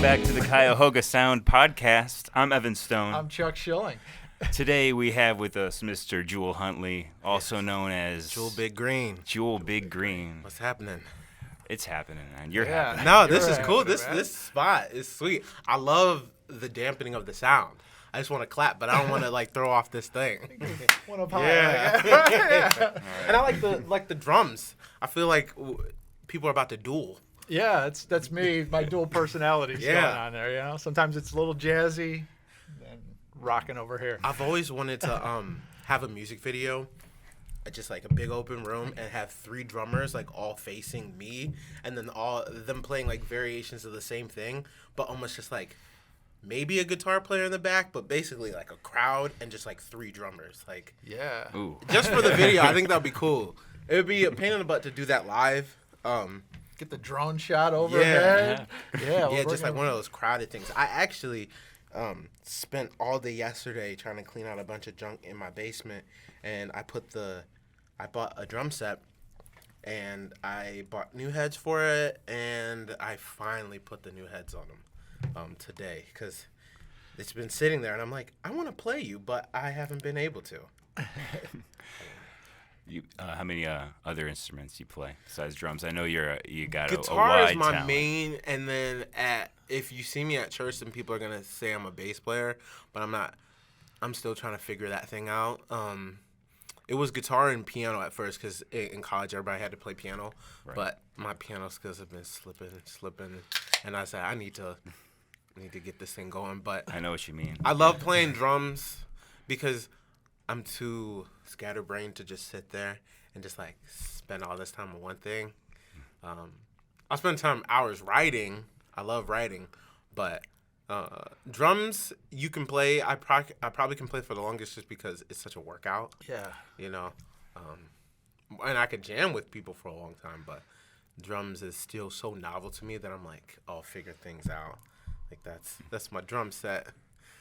back to the Cuyahoga Sound Podcast. I'm Evan Stone. I'm Chuck Schilling. Today we have with us Mr. Jul Huntley, also known as Jul Big Green. Jul Big Green. What's happening? It's happening, man. You're happening. No, this is cool. This spot is sweet. I love the dampening of the sound. I just want to clap, but I don't want to like throw off this thing. Yeah. And I like the drums. I feel like people are about to duel. Yeah, that's me. My dual personalities going on there. You know, sometimes it's a little jazzy, and rocking over here. I've always wanted to have a music video, just like a big open room, and have 3 drummers like all facing me, and then all them playing like variations of the same thing, but almost just like maybe a guitar player in the back, but basically like a crowd and just like 3 drummers. Like, Yeah. Ooh. just for the video, I think that'd be cool. It would be a pain in the butt to do that live. Get the drone shot overhead. Yeah, just like one of those crowded things. I actually spent all day yesterday trying to clean out a bunch of junk in my basement, and I bought a drum set, and I bought new heads for it, and I finally put the new heads on them today, because it's been sitting there, and I'm like, I want to play you, but I haven't been able to. How many other instruments you play besides drums? I know you got a Guitar wide is my talent. main, and then if you see me at church, then people are gonna say I'm a bass player, but I'm not. I'm still trying to figure that thing out. It was guitar and piano at first, because in college everybody had to play piano, Right. but my piano skills have been slipping, and I said I need to get this thing going. But I know what you mean. I love playing drums because I'm too scatterbrained to just sit there and just like spend all this time on one thing. I spend hours writing. I love writing, but drums you can play. I probably can play for the longest just because it's such a workout. Yeah. You know, and I could jam with people for a long time, but drums is still so novel to me that I'm like, I'll figure things out. Like that's my drum set.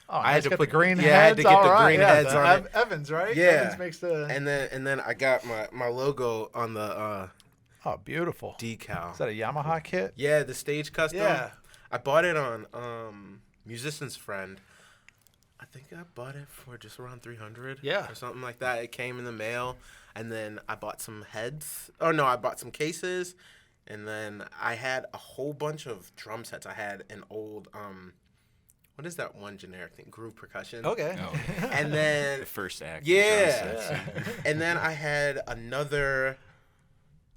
Oh, I had to put put the green heads. I had to get the green heads on it. Evans, right? Yeah. Evans makes the. And then I got my logo on the Oh, beautiful. decal. Is that a Yamaha kit? Yeah, the stage custom. Yeah. I bought it on Musician's Friend. I think I bought it for just around $300. Yeah. Or something like that. It came in the mail, and then I bought some heads. Oh no, I bought some cases, and then I had a whole bunch of drum sets. I had an old what is that one generic thing? Groove Percussion. Okay. Oh, And then the first act. Yeah. Drum sets. And then I had another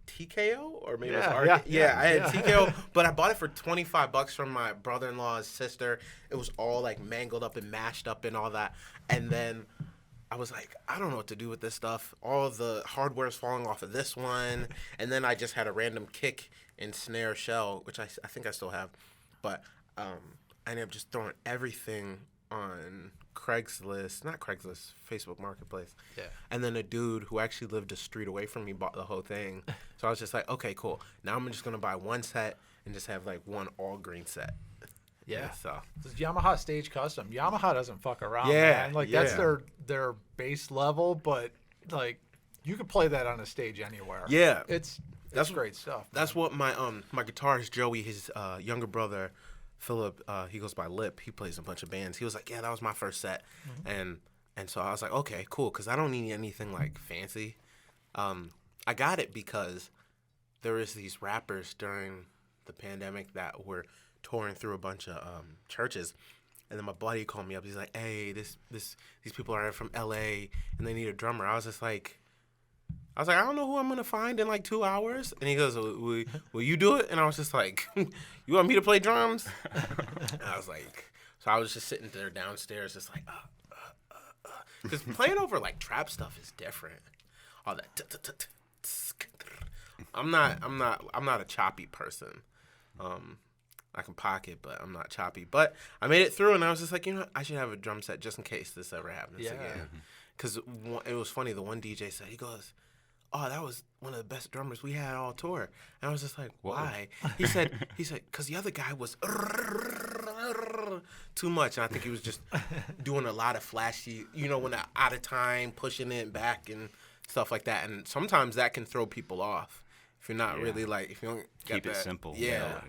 TKO, or maybe it was Yeah, I had yeah. TKO, but I bought it for $25 from my brother-in-law's sister. It was all like mangled up and mashed up and all that. And then I was like, I don't know what to do with this stuff. All the hardware is falling off of this one. And then I just had a random kick and snare shell, which I think I still have. But I ended up just throwing everything on Craigslist, Facebook Marketplace. Yeah. And then a dude who actually lived a street away from me bought the whole thing. So I was just like, okay, cool. Now I'm just going to buy one set and just have like one all green set. Yeah. So This is Yamaha stage custom. Yamaha doesn't fuck around. Yeah, Man. Like yeah. that's their base level, but like you could play that on a stage anywhere. yeah, That's That's great stuff. that's what my guitarist Joey, his younger brother Philip, he goes by Lip. He plays a bunch of bands. He was like, yeah, that was my first set, and so I was like, okay, cool, because I don't need anything like fancy. I got it because there was these rappers during the pandemic that were touring through a bunch of churches, and then my buddy called me up. He's like, hey, these people are from LA and they need a drummer. I was like, I don't know who I'm going to find in like 2 hours. And he goes, will you do it? And I was just like, you want me to play drums? And I was like, so I was just sitting there downstairs just like, because playing over like trap stuff is different. All that. I'm not a choppy person. I can pocket, but I'm not choppy. But I made it through, and I was just like, you know what? I should have a drum set just in case this ever happens again. Because it was funny. The one DJ said, he goes, oh, that was one of the best drummers we had all tour. And I was just like, why? He said, because the other guy was too much. And I think he was just doing a lot of flashy, when they're out of time, pushing it back and stuff like that. And sometimes that can throw people off if you're not really like, if you don't get Keep it that. simple. Yeah.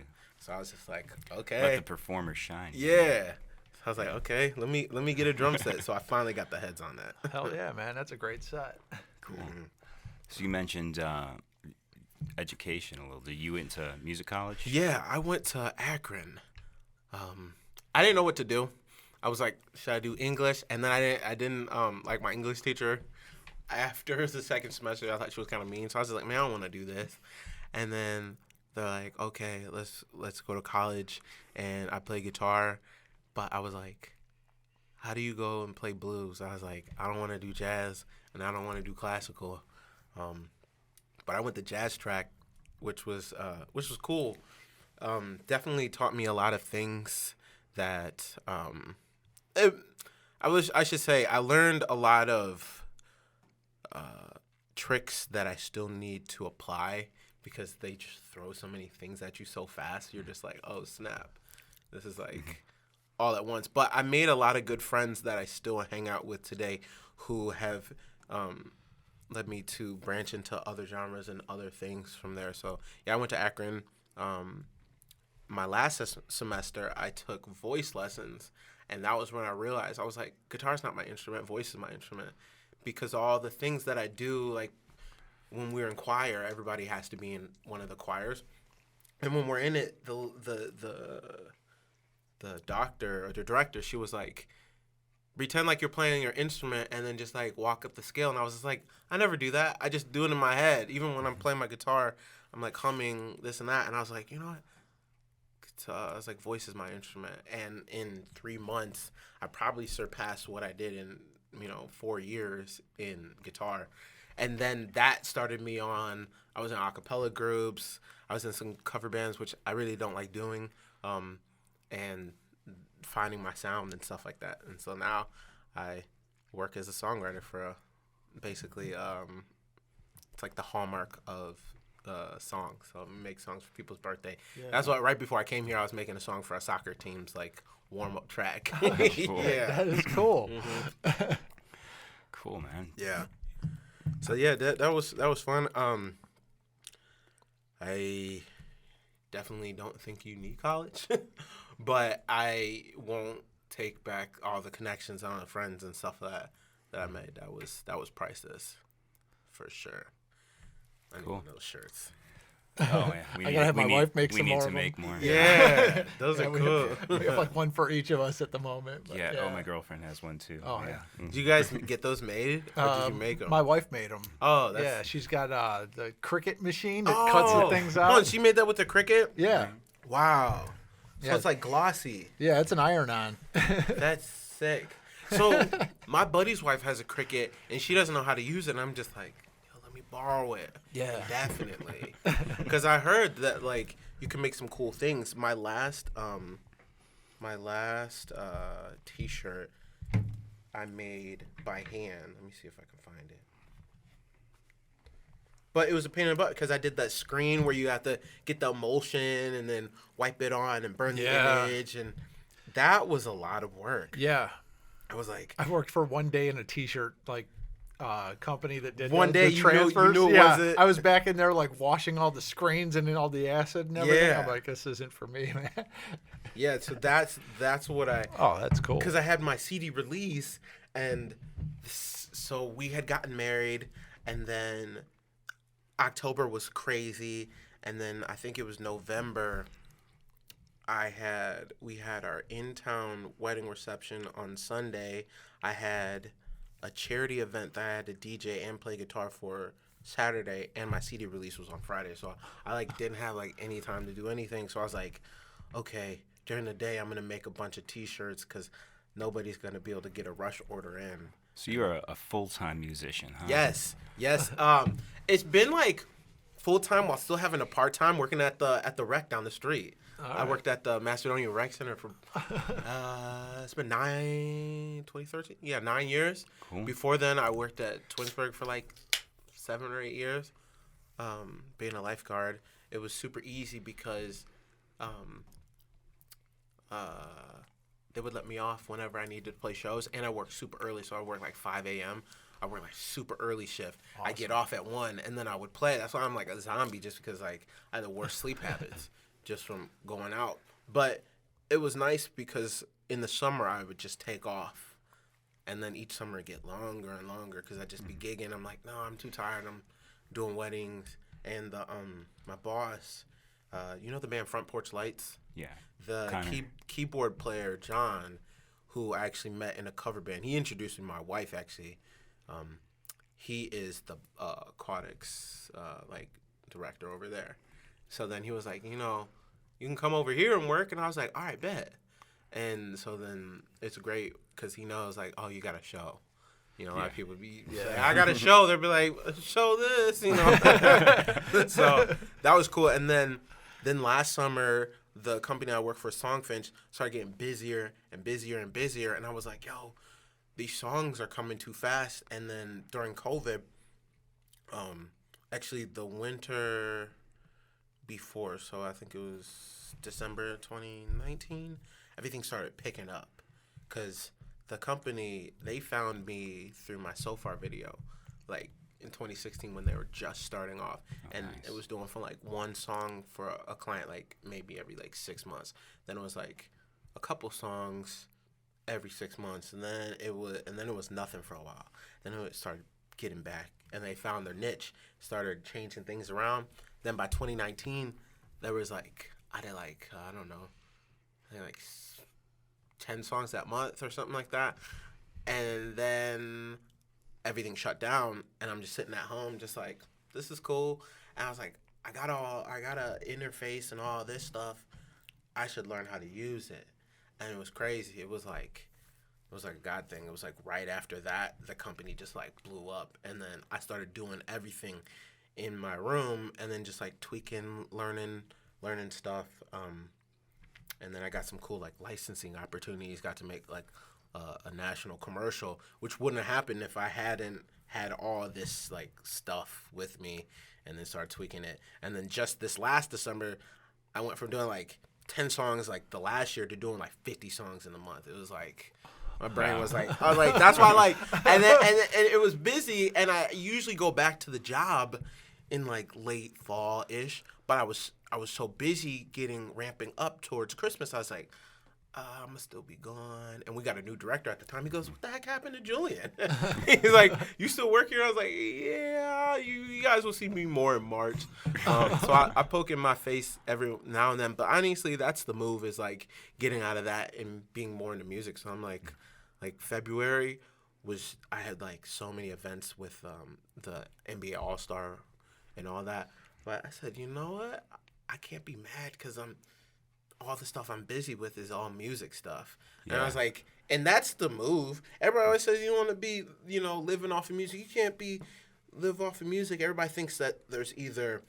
So I was just like, Let okay. the performer shine. Yeah. So I was like, okay, let me get a drum set. So I finally got the heads on that. Hell yeah, man. That's a great set. Cool. So you mentioned education a little. Did you went to music college? Yeah, I went to Akron. I didn't know what to do. I was like, should I do English? And then I didn't like my English teacher. After the second semester, I thought she was kind of mean. So I was just like, man, I don't want to do this. And then they're like, okay, let's go to college. And I play guitar. But I was like, how do you go and play blues? I was like, I don't want to do jazz and I don't want to do classical. But I went to jazz track, which was cool. Definitely taught me a lot of things that I should say I learned a lot of tricks that I still need to apply because they just throw so many things at you so fast. You're just like, oh snap, this is like all at once. But I made a lot of good friends that I still hang out with today who have led me to branch into other genres and other things from there. So yeah, I went to Akron. My last semester, I took voice lessons, and that was when I realized I was like, guitar's not my instrument, voice is my instrument, because all the things that I do, like when we're in choir, everybody has to be in one of the choirs, and when we're in it, the doctor or the director, she was like, pretend like you're playing your instrument and then just like walk up the scale. And I was just like, I never do that. I just do it in my head. Even when I'm playing my guitar, I'm like humming this and that. And I was like, you know what? I was like, voice is my instrument. And in 3 months, I probably surpassed what I did in, 4 years in guitar. And then that started me on, I was in a cappella groups. I was in some cover bands, which I really don't like doing. And finding my sound and stuff like that. And so now I work as a songwriter for basically it's like the hallmark of songs. So I make songs for people's birthday. Yeah. That's why right before I came here I was making a song for a soccer team's like warm-up track. Cool. Yeah, that is cool. Mm-hmm. Cool, man. Yeah. So yeah, that was fun. I definitely don't think you need college. But I won't take back all the connections on the friends and stuff that I made. That was priceless, for sure. I need those shirts. Oh yeah, I gotta have my wife make some more. We need to make more. Yeah, those are cool. We have like one for each of us at the moment. But yeah. Oh, my girlfriend has one too. Oh yeah. Did you guys get those made, or did you make them? My wife made them. Oh, yeah. She's got the Cricut machine that cuts the things out. Oh, she made that with the Cricut. Yeah. Wow. So Yeah. it's like glossy. Yeah, it's an iron-on. That's sick. So my buddy's wife has a Cricut, and she doesn't know how to use it. And I'm just like, yo, let me borrow it. Yeah. Definitely. Because I heard that like you can make some cool things. My last T-shirt I made by hand. Let me see if I can find it. But it was a pain in the butt because I did that screen where you have to get the emulsion and then wipe it on and burn the image. And that was a lot of work. Yeah. I was like... I worked for one day in a T-shirt company that did one day the you transfers. knew it yeah, wasn't... I was back in there like washing all the screens and then all the acid and everything. Yeah. I'm like, this isn't for me, man. Yeah, so that's what I... Oh, that's cool. Because I had my CD release, and so we had gotten married, and then... October was crazy, and then I think it was November. We had our in-town wedding reception on Sunday. I had a charity event that I had to DJ and play guitar for Saturday, and my CD release was on Friday. So I didn't have any time to do anything. So I was like, okay, during the day I'm gonna make a bunch of T-shirts because nobody's gonna be able to get a rush order in. So you're a full-time musician, huh? Yes. It's been full-time while still having a part-time working at the rec down the street. I worked at the Macedonia Rec Center for it's been 2013. Yeah, 9 years. Cool. Before then, I worked at Twinsburg for 7 or 8 years, being a lifeguard. It was super easy because they would let me off whenever I needed to play shows, and I worked super early, so I worked 5 a.m. I work super early shift. Awesome. I get off at 1, and then I would play. That's why I'm like a zombie, just because I had the worst sleep habits. just from going out. But it was nice because in the summer I would just take off, and then each summer get longer and longer because I'd just be gigging. I'm like, no, I'm too tired. I'm doing weddings, and the my boss, you know the band Front Porch Lights? Yeah. The keyboard player John, who I actually met in a cover band. He introduced me to my wife actually. He is the aquatics like director over there. So then he was like, you know, you can come over here and work, and I was like, all right, bet. And so then it's great because he knows like, oh, you got a show. You know, a lot of people be like, I got a show. They'll be like, show this, you know. So that was cool. And then last summer, the company I work for, Songfinch, started getting busier and busier and busier. And I was like, yo, these songs are coming too fast. And then during COVID, actually the winter before, so I think it was December 2019, everything started picking up because the company, they found me through my So Far video, like in 2016 when they were just starting off. And nice. It was doing from like one song for a client like maybe every like 6 months. Then it was like a couple songs every 6 months, and then it was nothing for a while. Then it started getting back, and they found their niche, started changing things around. Then by 2019, there was like, I did like, I don't know, I think like 10 songs that month or something like that. And then everything shut down, and I'm just sitting at home just like, this is cool. And I was like, I got a interface and all this stuff. I should learn how to use it. And it was crazy. It was like a God thing. It was like right after that, the company just like blew up. And then I started doing everything in my room, and then just like tweaking, learning stuff. And then I got some cool like licensing opportunities. Got to make like a national commercial, which wouldn't have happened if I hadn't had all this like stuff with me, and then started tweaking it. And then just this last December, I went from doing like 10 songs like the last year to doing like 50 songs in a month. It was like, my brain was like, I was like, that's why I like, and it was busy, and I usually go back to the job in like late fall-ish, but I was so busy ramping up towards Christmas. I was like, I'm gonna still be gone. And we got a new director at the time. He goes, what the heck happened to Julian? He's like, you still work here? I was like, yeah, you guys will see me more in March. So I poke in my face every now and then. But honestly, that's the move, is like getting out of that and being more into music. So I'm like February I had like so many events with the NBA All-Star and all that. But I said, you know what? I can't be mad because all the stuff I'm busy with is all music stuff. Yeah. And I was like, and that's the move. Everybody always says you want to be, you know, living off of music. You can't live off of music. Everybody thinks that there's either,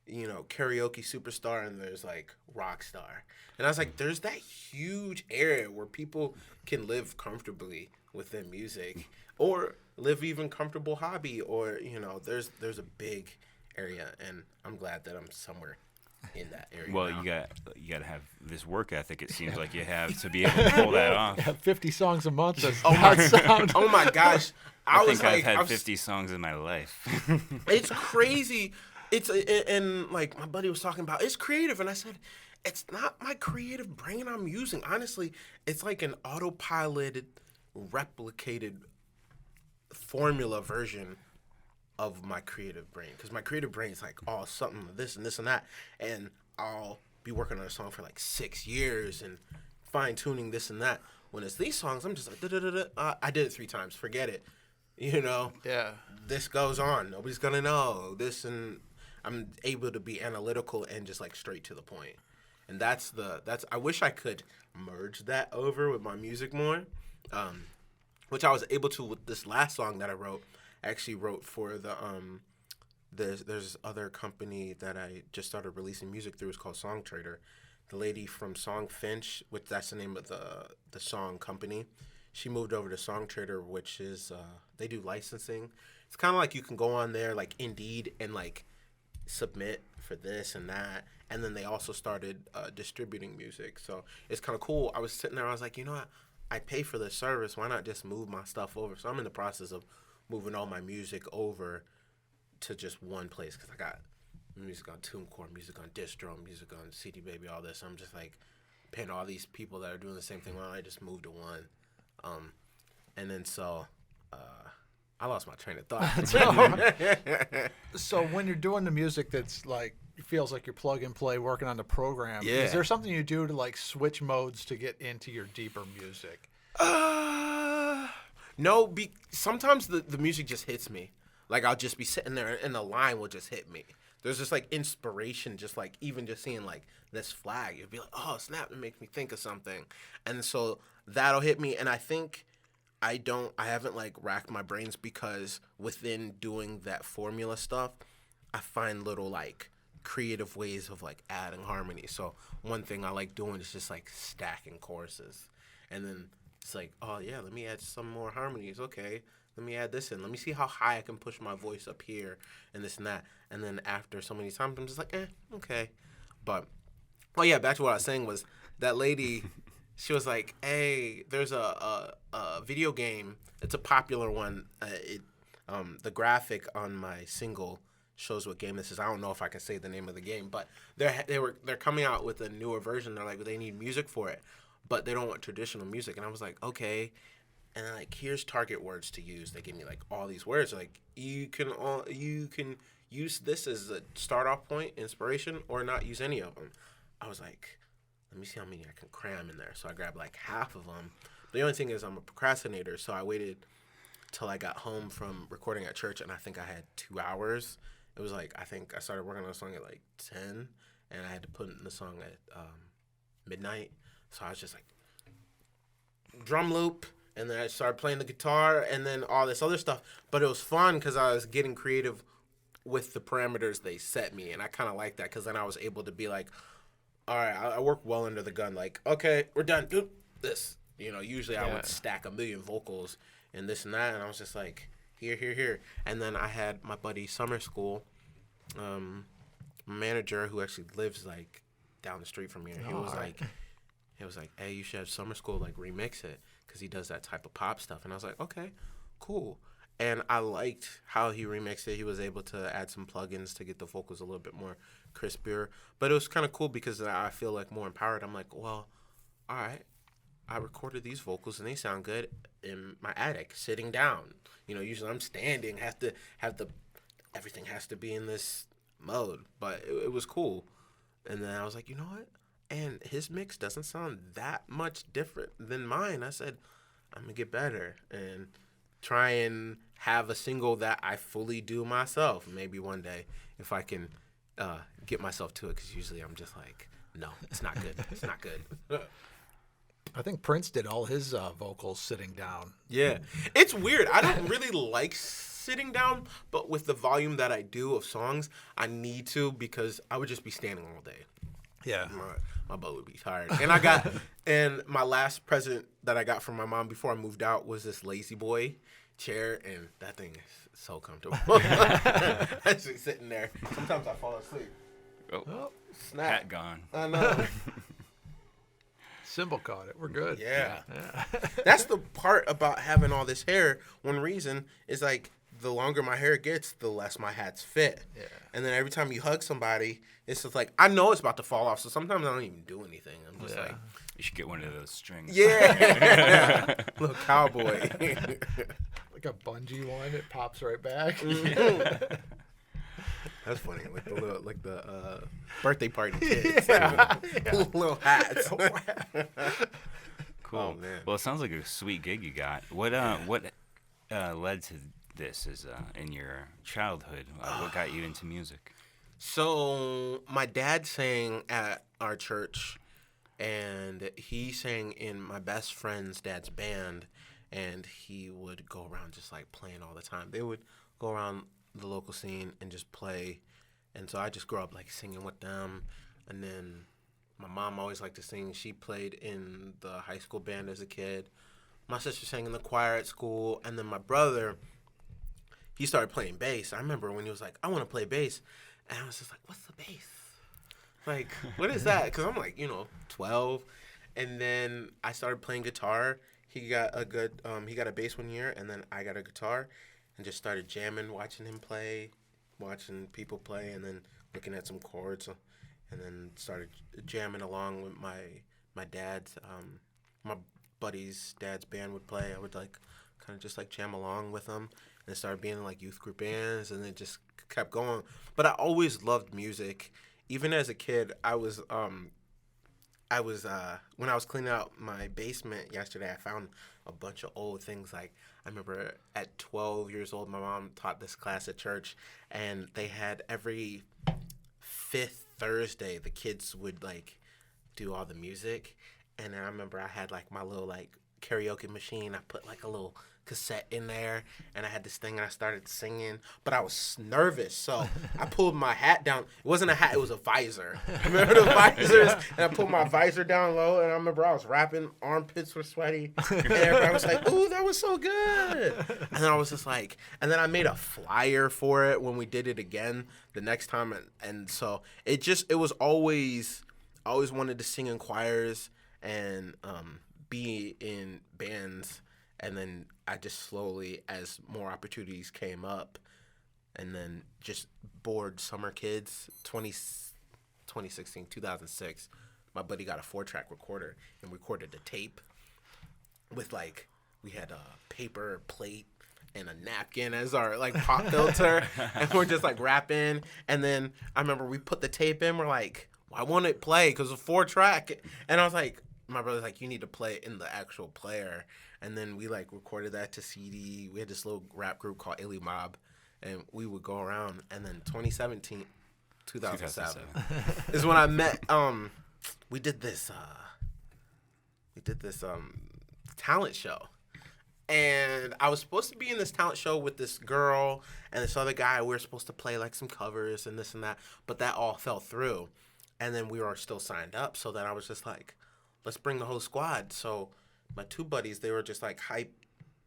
you know, karaoke superstar and there's like rock star. And I was like, there's that huge area where people can live comfortably within music or live even comfortable hobby, or, you know, there's a big area, and I'm glad that I'm somewhere in that area. Well, now. you got to have this work ethic. It seems like you have to be able to pull that off. 50 songs a month does not sound. Oh my gosh, I think I've had 50 songs in my life. It's crazy. And like my buddy was talking about, it's creative, and I said, it's not my creative brain I'm using. Honestly, it's like an autopiloted, replicated formula version of my creative brain, because my creative brain is like, oh, something this and this and that, and I'll be working on a song for like 6 years and fine-tuning this and that. When it's these songs, I'm just like, I did it 3 times, forget it, you know. Yeah, this goes on, nobody's gonna know this, and I'm able to be analytical and just like straight to the point. And that's I wish I could merge that over with my music more, which I was able to with this last song that I wrote. I actually wrote for the there's other company that I just started releasing music through. It's called Song Trader. The lady from Songfinch, which that's the name of the song company, she moved over to Song Trader, which is they do licensing. It's kind of like you can go on there like Indeed and like submit for this and that, and then they also started distributing music. So it's kind of cool. I was sitting there, I was like, you know what? I pay for this service. Why not just move my stuff over? So I'm in the process of moving all my music over to just one place, because I got music on TuneCore, music on Distro, music on CD Baby, all this. I'm just like paying all these people that are doing the same thing. Well, I just moved to one. And then so I lost my train of thought. So when you're doing the music that's like, it feels like you're plug and play working on the program, Yeah. is there something you do to like switch modes to get into your deeper music? No, sometimes the music just hits me. Like I'll just be sitting there and the line will just hit me. There's just like inspiration, just like even just seeing like this flag, you'll be like, oh snap, it makes me think of something. And so that'll hit me. And I think I haven't like racked my brains because within doing that formula stuff, I find little like creative ways of like adding harmony. So one thing I like doing is just like stacking choruses. And then it's like, oh yeah, let me add some more harmonies. Okay, let me add this in. Let me see how high I can push my voice up here and this and that. And then after so many times, I'm just like, okay. But, oh yeah, back to what I was saying was that lady, she was like, hey, there's a video game. It's a popular one. The graphic on my single shows what game this is. I don't know if I can say the name of the game, but they're coming out with a newer version. They're like, they need music for it, but they don't want traditional music. And I was like, okay. And then like, here's target words to use. They give me like all these words. Like you can use this as a start off point, inspiration, or not use any of them. I was like, let me see how many I can cram in there. So I grabbed like half of them. The only thing is I'm a procrastinator, so I waited till I got home from recording at church, and I think I had 2 hours. It was like, I think I started working on a song at like 10, and I had to put in the song at midnight. So I was just like, drum loop, and then I started playing the guitar, and then all this other stuff. But it was fun because I was getting creative with the parameters they set me, and I kind of like that because then I was able to be like, all right, I work well under the gun. Like, okay, we're done. Do this. Usually I would stack a million vocals and this and that, and I was just like, here. And then I had my buddy Summer School, manager who actually lives like down the street from here. He was like, hey, you should have Summer School like remix it because he does that type of pop stuff. And I was like, okay, cool. And I liked how he remixed it. He was able to add some plugins to get the vocals a little bit more crispier. But it was kind of cool because I feel like more empowered. I'm like, well, all right, I recorded these vocals and they sound good in my attic, sitting down. Usually I'm standing, everything has to be in this mode. But it was cool. And then I was like, you know what? And his mix doesn't sound that much different than mine. I said, I'm going to get better and try and have a single that I fully do myself. Maybe one day if I can get myself to it, because usually I'm just like, no, it's not good. It's not good. I think Prince did all his vocals sitting down. Yeah. It's weird. I don't really like sitting down, but with the volume that I do of songs, I need to because I would just be standing all day. Yeah. My butt would be tired. And my last present that I got from my mom before I moved out was this Lazy Boy chair, and that thing is so comfortable. I'm just sitting there. Sometimes I fall asleep. Oh, snap. hat gone. I know. Symbol caught it. We're good. Yeah. That's the part about having all this hair. One reason is like the longer my hair gets, the less my hats fit. Yeah. And then every time you hug somebody, it's just like, I know it's about to fall off, so sometimes I don't even do anything. I'm just like, you should get one of those strings. yeah. Little cowboy. Like a bungee one, it pops right back. Mm-hmm. That's funny, like the birthday party kids. Yeah. Little hats. Cool. Oh, man. Well, it sounds like a sweet gig you got. What led to this is in your childhood? What got you into music? So my dad sang at our church, and he sang in my best friend's dad's band, and he would go around just like playing all the time. They would go around the local scene and just play, and so I just grew up like singing with them. And then my mom always liked to sing. She played in the high school band as a kid. My sister sang in the choir at school, and then my brother, he started playing bass. I remember when he was like, I want to play bass. And I was just like, what's the bass? Like, what is that? Because I'm like, 12. And then I started playing guitar. He got a bass one year, and then I got a guitar and just started jamming, watching him play watching people play and then looking at some chords, and then started jamming along with my dad's my buddy's dad's band would play. I would like kind of just like jam along with them, and it started being in like youth group bands, and it just kept going. But I always loved music. Even as a kid, I was when I was cleaning out my basement yesterday, I found a bunch of old things. Like, I remember at 12 years old, my mom taught this class at church, and they had every fifth Thursday, the kids would like do all the music. And I remember I had like my little like karaoke machine. I put like a little cassette in there, and I had this thing, and I started singing, but I was nervous, so I pulled my hat down. It wasn't a hat, it was a visor. Remember the visors? And I pulled my visor down low, and I remember I was rapping, armpits were sweaty, and everybody was like, ooh, that was so good. And then I was just like, and then I made a flyer for it when we did it again the next time, and so it was always, I always wanted to sing in choirs and be in bands. And then I just slowly, as more opportunities came up, and then just bored summer kids, 2016, 2006, my buddy got a 4-track recorder and recorded the tape with like, we had a paper plate and a napkin as our like pop filter, and we're just like rapping. And then I remember we put the tape in, we're like, why won't it play? Because it's a 4-track. And I was like, my brother's like, you need to play it in the actual player. And then we like recorded that to CD. We had this little rap group called Illy Mob, and we would go around. And then 2007 is when I met. We did this talent show, and I was supposed to be in this talent show with this girl and this other guy. We were supposed to play like some covers and this and that, but that all fell through. And then we were still signed up, so then I was just like, let's bring the whole squad. So my 2 buddies, they were just like hype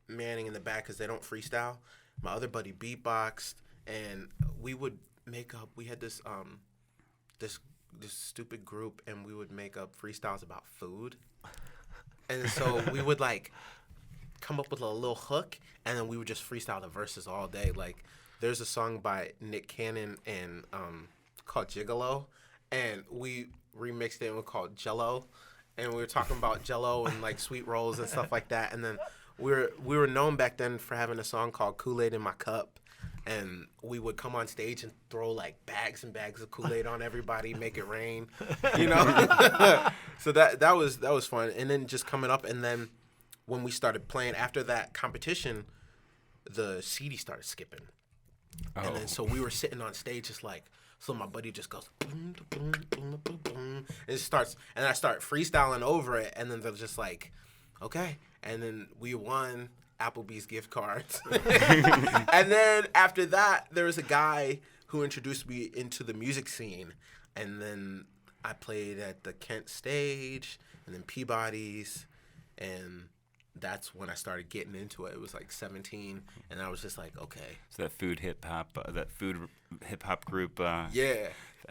manning in the back because they don't freestyle. My other buddy beatboxed, and we would make up. We had this this stupid group, and we would make up freestyles about food. And so we would like come up with a little hook, and then we would just freestyle the verses all day. Like, there's a song by Nick Cannon and called Gigolo, and we remixed it and we called Jello. And we were talking about Jello and like sweet rolls and stuff like that. And then we were known back then for having a song called Kool-Aid in My Cup. And we would come on stage and throw like bags and bags of Kool-Aid on everybody, make it rain, you know. So that was fun. And then just coming up, and then when we started playing after that competition, the CD started skipping. Oh. And then so we were sitting on stage just like. So my buddy just goes, boom, boom, boom, boom, boom, and it starts, and I start freestyling over it, and then they're just like, okay. And then we won Applebee's gift cards. And then after that, there was a guy who introduced me into the music scene, and then I played at the Kent stage, and then Peabody's, and that's when I started getting into it. It was like 17, and I was just like, okay. So that food hip hop group. Yeah.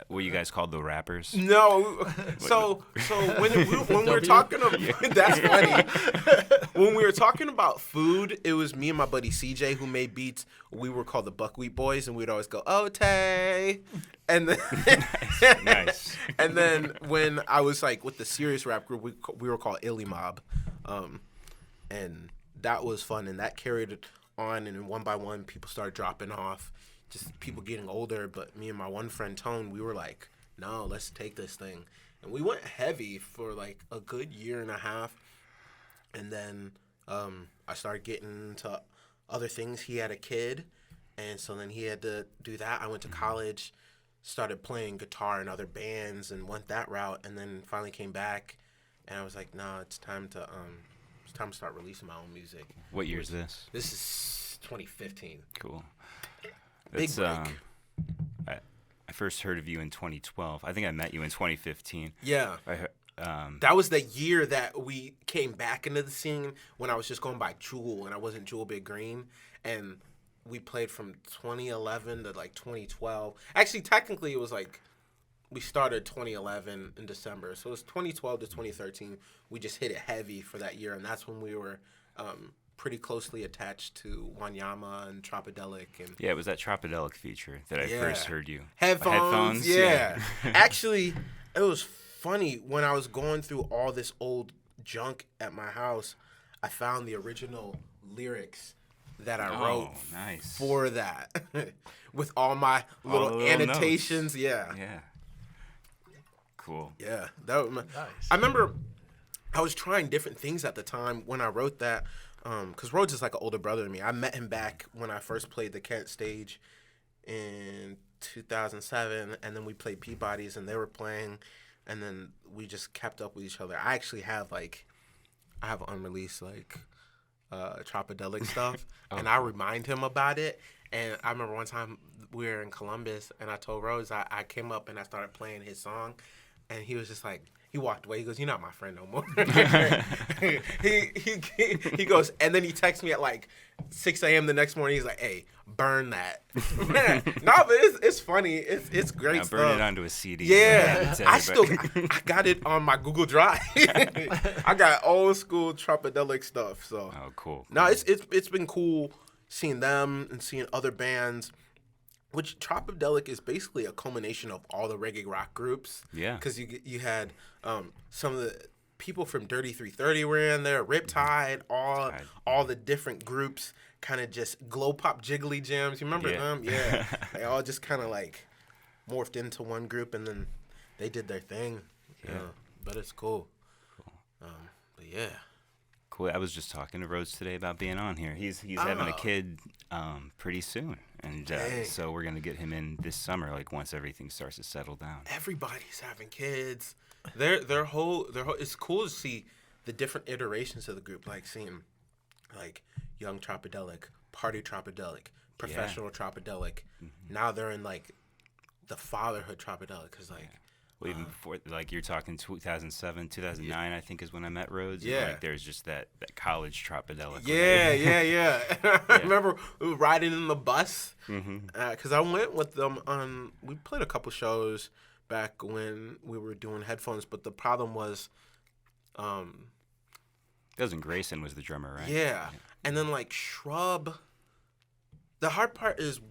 Were you guys called the Rappers? No. So when we were talking about, that's funny. When we were talking about food, it was me and my buddy CJ who made beats. We were called the Buckwheat Boys, and we'd always go, Otay. And then, nice. And then when I was like with the serious rap group, we were called Illy Mob. And that was fun, and that carried it on, and then one by one, people started dropping off, just people getting older. But me and my one friend, Tone, we were like, no, let's take this thing. And we went heavy for like a good year and a half. And then I started getting into other things. He had a kid, and so then he had to do that. I went to college, started playing guitar in other bands, and went that route, and then finally came back, and I was like, no, it's time to start releasing my own music. What year is this? This is 2015. Cool. Big break. I first heard of you in 2012. I think I met you in 2015. Yeah. That was the year that we came back into the scene when I was just going by Jul, and I wasn't Jul Big Green. And we played from 2011 to like 2012. Actually, technically, it was like we started 2011 in December. So it was 2012 to 2013. We just hit it heavy for that year, and that's when we were pretty closely attached to Wanyama and Tropodelic and Yeah, it was that Tropodelic feature that I first heard you. headphones. Yeah. Actually, it was funny when I was going through all this old junk at my house. I found the original lyrics that I wrote nice. for that with all my little annotations. Notes. Yeah. Cool. Yeah. That was Nice. I remember I was trying different things at the time when I wrote that. Because Rhodes is like an older brother to me. I met him back when I first played the Kent stage in 2007, and then we played Peabody's, and they were playing, and then we just kept up with each other. I actually have unreleased Tropodelic stuff, and I remind him about it. And I remember one time we were in Columbus, and I told Rhodes I came up and I started playing his song, and he was just like. He walked away. He goes, "You're not my friend no more." he goes, and then he texts me at like 6 a.m. the next morning. He's like, "Hey, burn that." But it's funny. It's great stuff. Burn it onto a CD. Yeah, I got it on my Google Drive. I got old school Tropodelic stuff. So cool. No, it's been cool seeing them and seeing other bands. Which Tropodelic is basically a culmination of all the reggae rock groups. Yeah. Because you had some of the people from Dirty 330 were in there, Riptide, all the different groups, kind of just glow pop jiggly jams. You remember them? Yeah. They all just kind of like morphed into one group, and then they did their thing. Yeah. But it's cool. But yeah. Cool. I was just talking to Rhodes today about being on here. He's having a kid pretty soon, and so we're gonna get him in this summer, like once everything starts to settle down. Everybody's having kids. Their whole. It's cool to see the different iterations of the group, like seeing like young Tropodelic, party Tropodelic, professional Tropodelic. Mm-hmm. Now they're in like the fatherhood Tropodelic, because like. Well, even before, like you're talking 2007, 2009, I think is when I met Rhodes. Yeah. And, like there's just that college Tropodelic. Yeah. I remember we were riding in the bus because I went with them on. We played a couple shows back when we were doing headphones, but the problem was, Cousin Grayson was the drummer, right? Yeah, and then like Shrub. The hard part is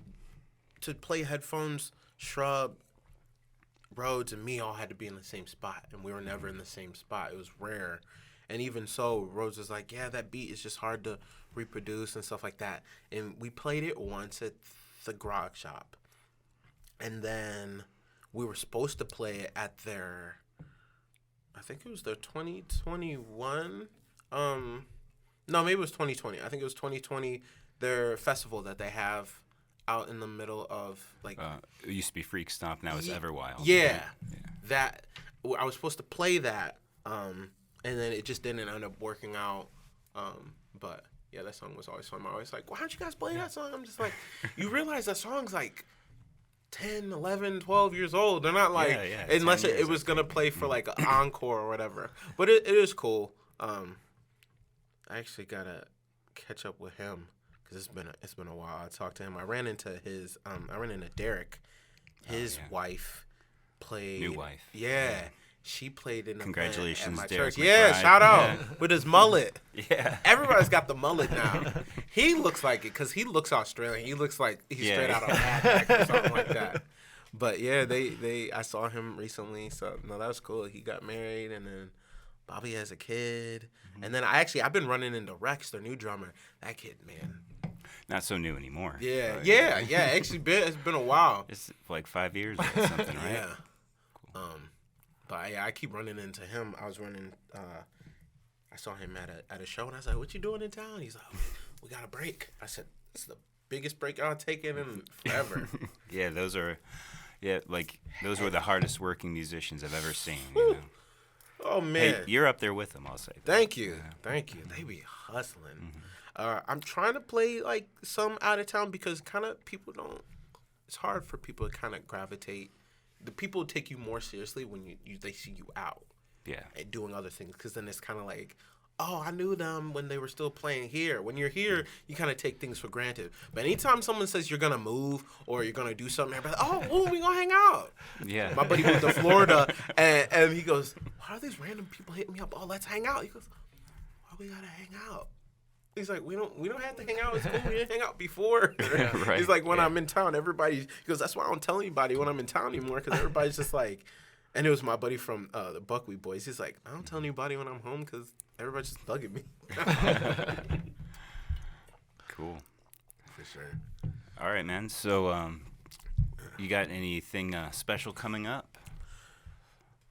to play headphones. Shrub, Rhodes, and me all had to be in the same spot, and we were never in the same spot. It was rare. And even so, Rhodes was like, yeah, that beat is just hard to reproduce and stuff like that. And we played it once at the Grog Shop. And then we were supposed to play it at their, I think it was their 2021. No, maybe it was 2020. I think it was 2020, their festival that they have out in the middle of like it used to be Freak Stomp, now it's Everwild. Yeah. That I was supposed to play that, and then it just didn't end up working out. But yeah, that song was always fun. I'm always like, why don't you guys play that song? I'm just like, you realize that song's like 10, 11, 12 years old. They're not like unless it was gonna play for like an encore or whatever. But it is cool. I actually gotta catch up with him. Cause it's been a while. I talked to him. I ran into Derek. His wife played. New wife. Yeah. She played in a Congratulations, band at my Derek church. Yeah, McBride. shout out with his mullet. Yeah. Everybody's got the mullet now. He looks like it because he looks Australian. He looks like he's straight out of Mad Max or something like that. But yeah, I saw him recently. So no, that was cool. He got married, and then Bobby has a kid. Mm-hmm. And then I've been running into Rex, their new drummer. That kid, man. Not so new anymore. Yeah. Actually, it's been a while. It's like 5 years or something, right? Yeah. Cool. But yeah, I keep running into him. I was running. I saw him at a show, and I was like, "What you doing in town?" He's like, "We got a break." I said, "This is the biggest break I've taken in forever." Yeah, those were the hardest working musicians I've ever seen. You know? Oh man, hey, you're up there with them. I'll say. Thank you. They be hustling. Mm-hmm. I'm trying to play like some out of town because kind of people don't. It's hard for people to kind of gravitate. The people take you more seriously when they see you out. Yeah. And doing other things, because then it's kind of like, oh, I knew them when they were still playing here. When you're here, you kind of take things for granted. But anytime someone says you're gonna move or you're gonna do something, everybody's like, oh, we gonna hang out. Yeah. My buddy moved to Florida, and he goes, why are these random people hitting me up? Oh, let's hang out. He goes, why we gotta hang out? He's like, we don't have to hang out. It's cool. We didn't hang out before. Right. He's like, when I'm in town, he goes, that's why I don't tell anybody when I'm in town anymore, because everybody's just like, and it was my buddy from the Buckwheat Boys. He's like, I don't tell anybody when I'm home because everybody's just bugging me. Cool. For sure. All right, man. So, you got anything special coming up?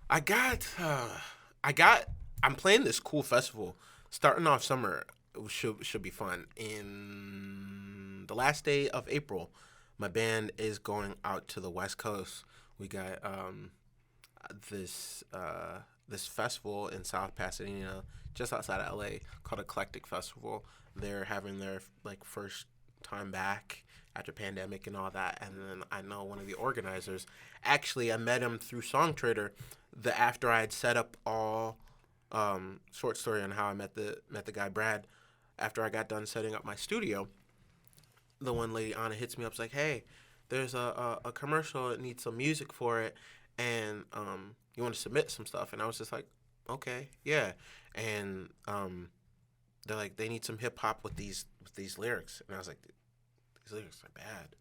I'm playing this cool festival starting off summer. It should be fun. In the last day of April, my band is going out to the West Coast. We got this festival in South Pasadena, just outside of LA, called Eclectic Festival. They're having their like first time back after pandemic and all that. And then I know one of the organizers. Actually, I met him through Songtrader. After I had set up all short story on how I met the guy Brad. After I got done setting up my studio, the one lady Anna hits me up. It's like, hey, there's a commercial. It needs some music for it, and you want to submit some stuff. And I was just like, okay, yeah. And they're like, they need some hip hop with these lyrics, and I was like, these lyrics are bad.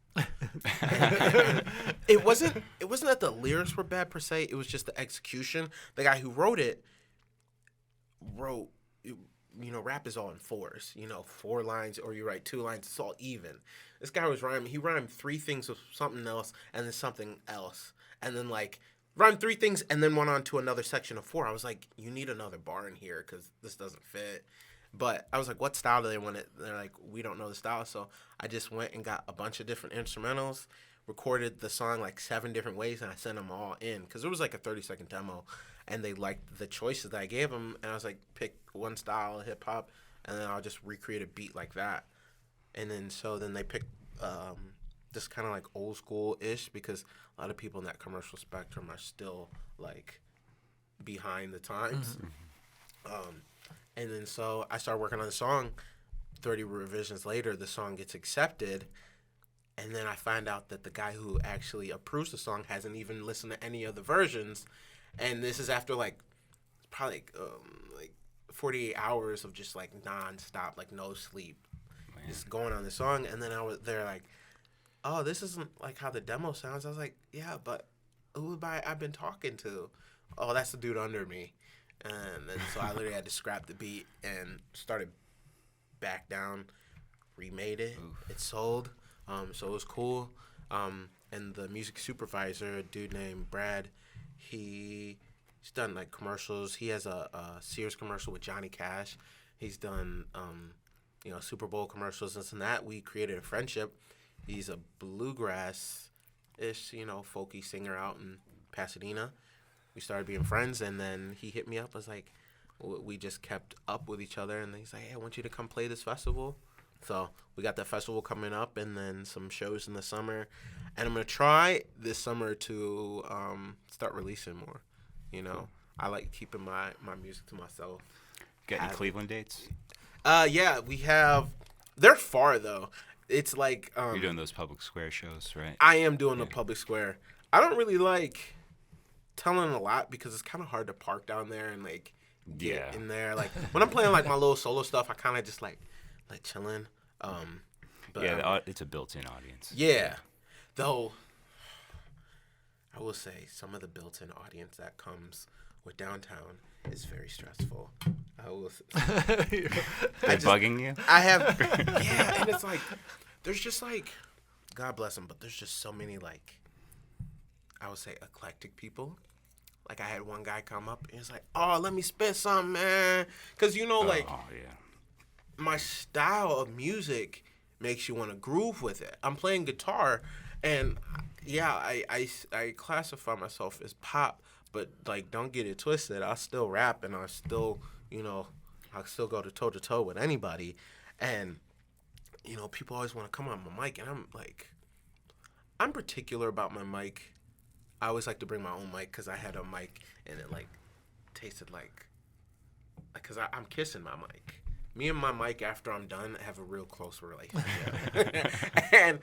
It wasn't that the lyrics were bad per se. It was just the execution. The guy who wrote rap is all in fours. 4 lines, or you write 2 lines. It's all even. This guy was rhyming. He rhymed 3 things with something else, and then something else, and then like rhymed 3 things, and then went on to another section of 4. I was like, you need another bar in here because this doesn't fit. But I was like, what style do they want it? They're like, we don't know the style. So I just went and got a bunch of different instrumentals, recorded the song like 7 different ways, and I sent them all in because it was like a 30-second demo. And they liked the choices that I gave them. And I was like, pick one style of hip hop, and then I'll just recreate a beat like that. And then they picked just kind of like old school-ish, because a lot of people in that commercial spectrum are still like behind the times. And then so I started working on the song. 30 revisions later, the song gets accepted. And then I find out that the guy who actually approves the song hasn't even listened to any of the versions. And this is after probably 48 hours of just like nonstop, like no sleep, just going on the song. And then they're like, oh, this isn't like how the demo sounds. I was like, yeah, but who have I've been talking to? Oh, that's the dude under me. And then so I literally had to scrap the beat and started back down, remade it. Oof. It sold. So it was cool. And the music supervisor, a dude named Brad, he's done like commercials. He has a Sears commercial with Johnny Cash. He's done Super Bowl commercials, this and that. We created a friendship. He's a bluegrass-ish, folky singer out in Pasadena. We started being friends, and then he hit me up. I was like, we just kept up with each other, and he's like, hey, I want you to come play this festival. So we got that festival coming up, and then some shows in the summer. And I'm going to try this summer to start releasing more. I like keeping my music to myself. Got any Cleveland dates? Yeah, we have. They're far, though. It's like... You're doing those public square shows, right? I am doing the public square. I don't really like telling a lot because it's kind of hard to park down there and like get in there. Like when I'm playing like my little solo stuff, I kind of just like chilling. But it's a built-in audience. Yeah, though I will say some of the built-in audience that comes with downtown is very stressful. I will. They're bugging you? I have, and it's like there's just like, God bless them, but there's just so many like, I would say eclectic people. Like I had one guy come up and he's like, "Oh, let me spit something, man," because my style of music makes you want to groove with it. I'm playing guitar, and I classify myself as pop, but like don't get it twisted. I still rap, and I still I still go toe to toe with anybody, and people always want to come on my mic, and I'm particular about my mic. I always like to bring my own mic because I had a mic and it like tasted like because I'm kissing my mic. Me and my mic after I'm done have a real close relationship,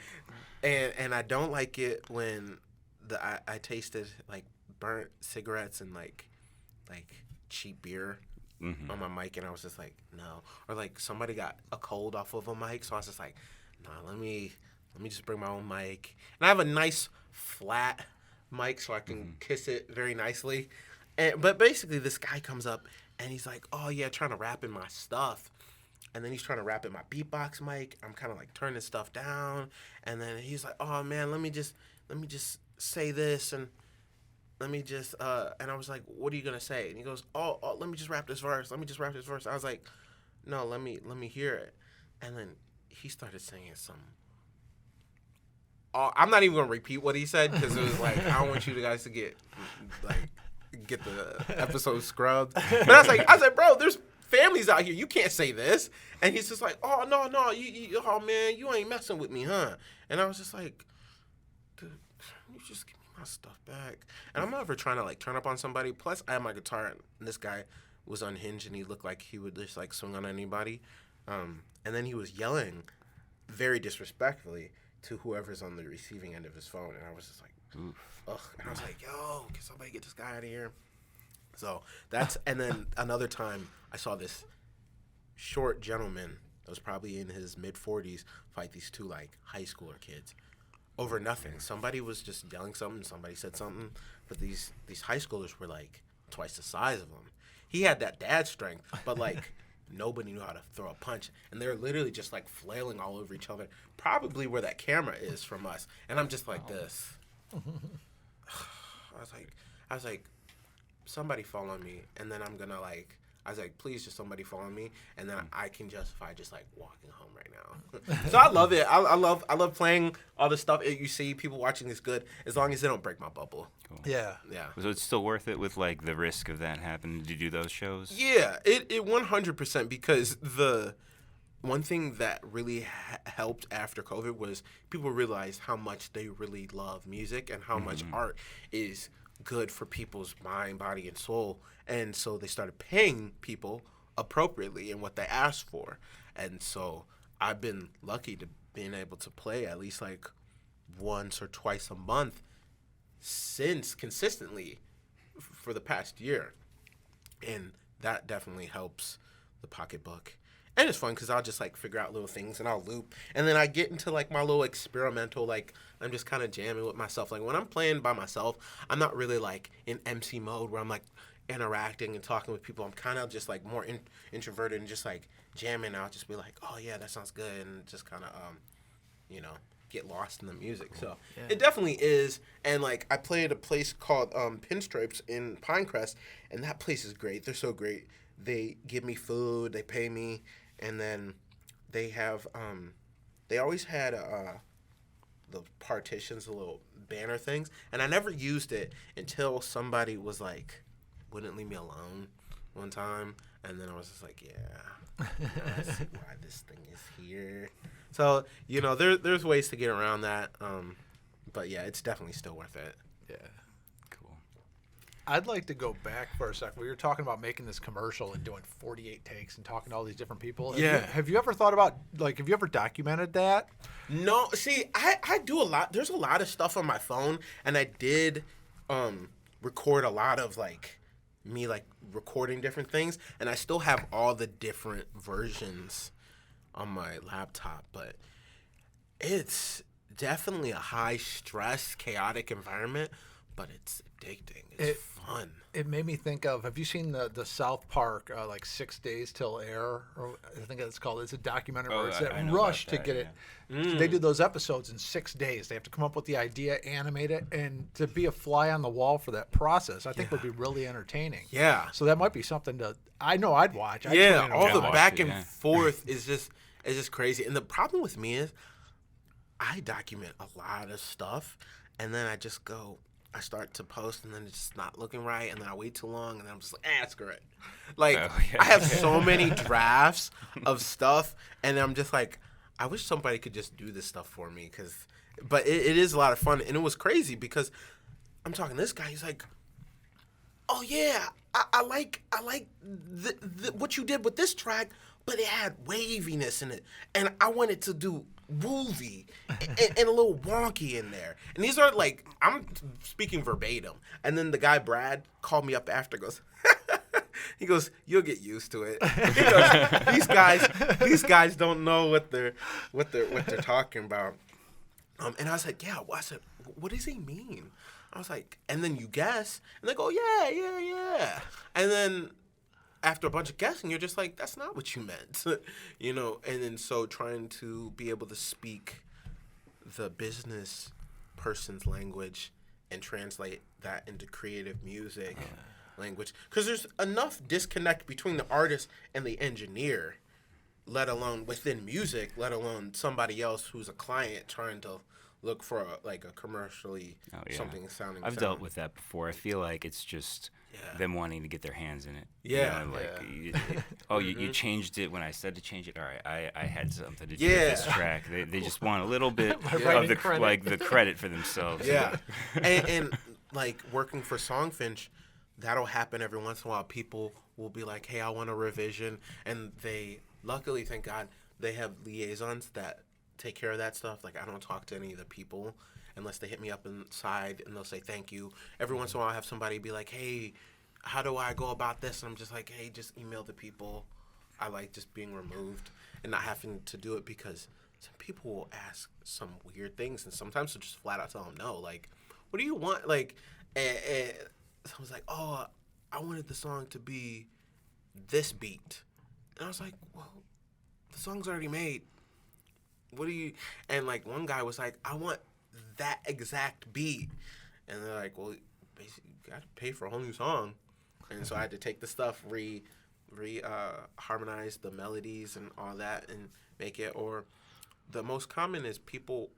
and I don't like it when I tasted like burnt cigarettes and like cheap beer on my mic, and I was just like, no. Or like somebody got a cold off of a mic, so I was just like, nah, let me just bring my own mic. And I have a nice flat mic, so I can kiss it very nicely. But basically, this guy comes up and he's like, oh yeah, trying to rap in my stuff. And then he's trying to rap in my beatbox mic. I'm kind of like turning stuff down, and then he's like, oh man, let me just say this, and let me just and I was like, what are you gonna say? And he goes, oh, let me just rap this verse. I was like, no, let me hear it. And then he started singing some. I'm not even gonna repeat what he said because it was like, I don't want you guys to get the episode scrubbed. But I was like, bro, there's families out here. You can't say this. And he's just like, oh no, you oh man, you ain't messing with me, huh? And I was just like, dude, you just give me my stuff back. And I'm never trying to like turn up on somebody. Plus, I have my guitar, and this guy was unhinged, and he looked like he would just like swing on anybody. And then he was yelling very disrespectfully to whoever's on the receiving end of his phone, and I was just like, ugh. And I was like, yo, can somebody get this guy out of here? So and then another time I saw this short gentleman that was probably in his mid-40s fight these two like high schooler kids over nothing. Somebody was just yelling something, somebody said something, but these high schoolers were like twice the size of him. He had that dad strength, but like nobody knew how to throw a punch, and they're literally just like flailing all over each other, probably where that camera is from us. And I'm just like this. I was like, somebody fall on me, and then I'm gonna I was like, please just somebody fall on me, and then I can justify just like walking home right now. So I love it. I love playing all the stuff. You see people watching is good as long as they don't break my bubble. Cool. Yeah. So it's still worth it with like the risk of that happening. Did you do those shows? Yeah, it 100%, because the one thing that really helped after COVID was people realized how much they really love music and how much art is good for people's mind, body, and soul. And so they started paying people appropriately in what they asked for. And so I've been lucky to being able to play at least like once or twice a month since consistently for the past year. And that definitely helps the pocketbook. And it's fun because I'll just like figure out little things and I'll loop. And then I get into like my little experimental, like I'm just kind of jamming with myself. Like when I'm playing by myself, I'm not really like in MC mode where I'm like interacting and talking with people. I'm kind of just like more introverted and just like jamming. I'll just be like, oh yeah, that sounds good. And just kind of, get lost in the music. So it definitely is. And like I play at a place called Pinstripes in Pinecrest, and that place is great. They're so great. They give me food, they pay me, and then they have they always had the partitions, the little banner things, and I never used it until somebody was like wouldn't leave me alone one time, and then I was just like, yeah, I see why this thing is here. So there's ways to get around that, but yeah, it's definitely still worth it. Yeah. I'd like to go back for a second. We were talking about making this commercial and doing 48 takes and talking to all these different people. Have you ever thought about, like, have you ever documented that? No. See, I do a lot. There's a lot of stuff on my phone, and I did record a lot of, like, me, like, recording different things, and I still have all the different versions on my laptop, but it's definitely a high-stress, chaotic environment, but it's addicting. It's fun. It made me think of, have you seen the South Park, like 6 Days Till Air? Or I think that's called. It's a documentary where it's that rush to get it. They do those episodes in 6 days. They have to come up with the idea, animate it, and to be a fly on the wall for that process, I think would be really entertaining. Yeah. So that might be something I know I'd watch. All the back and forth is just crazy. And the problem with me is I document a lot of stuff, and then I start to post, and then it's just not looking right, and then I wait too long, and then I'm just like, screw it. Like, I have so many drafts of stuff, and I'm just like, I wish somebody could just do this stuff for me, but it is a lot of fun, and it was crazy, because I'm talking to this guy, he's like, oh yeah, I like what you did with this track, but it had waviness in it, and I wanted to do woolly and a little wonky in there. And these are like, I'm speaking verbatim. And then the guy, Brad, called me up after, goes, He goes, you'll get used to it. He goes, these guys don't know what they're talking about. And I was like, yeah. I said, what does he mean? I was like, and then you guess, and they go, yeah. And then after a bunch of guessing, you're just like, that's not what you meant, you know. And then so trying to be able to speak the business person's language and translate that into creative music language, because there's enough disconnect between the artist and the engineer, let alone within music, let alone somebody else who's a client trying to look for a commercially something sounding. I've dealt with that before. I feel like it's just them wanting to get their hands in it. Yeah. You know, you changed it when I said to change it. All right, I had something to do with this track. They just want a little bit of the credit for themselves. Yeah. and like working for Songfinch, that'll happen every once in a while. People will be like, hey, I want a revision. And they, luckily, thank God, they have liaisons that take care of that stuff. Like, I don't talk to any of the people unless they hit me up inside and they'll say thank you. Every once in a while I have somebody be like, hey, how do I go about this? And I'm just like, hey, just email the people. I like just being removed and not having to do it, because some people will ask some weird things, and sometimes they'll just flat out tell them no. Like, what do you want? Like, and someone's like, oh, I wanted the song to be this beat. And I was like, well, the song's already made. What do you... And, like, one guy was like, I want that exact beat. And they're like, well, basically, you got to pay for a whole new song. And so I had to take the stuff, harmonize the melodies and all that and make it. Or the most common is people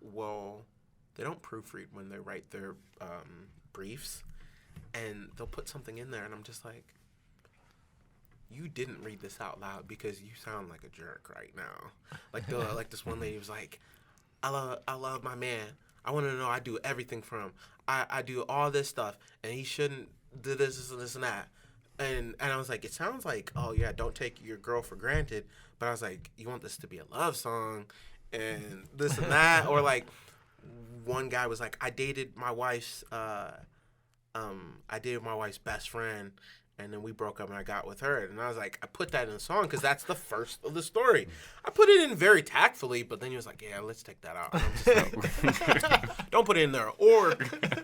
they don't proofread when they write their briefs. And they'll put something in there, and I'm just like, you didn't read this out loud because you sound like a jerk right now. Like this one lady was like, I love my man. I want to know I do everything for him. I do all this stuff, and he shouldn't do this and that. And I was like, it sounds like, oh yeah, don't take your girl for granted. But I was like, you want this to be a love song and this and that. Or like, one guy was like, I dated my wife's best friend, and then we broke up and I got with her. And I was like, I put that in the song because that's the first of the story. I put it in very tactfully, but then he was like, yeah, let's take that out. And I'm just like, don't put it in there. Or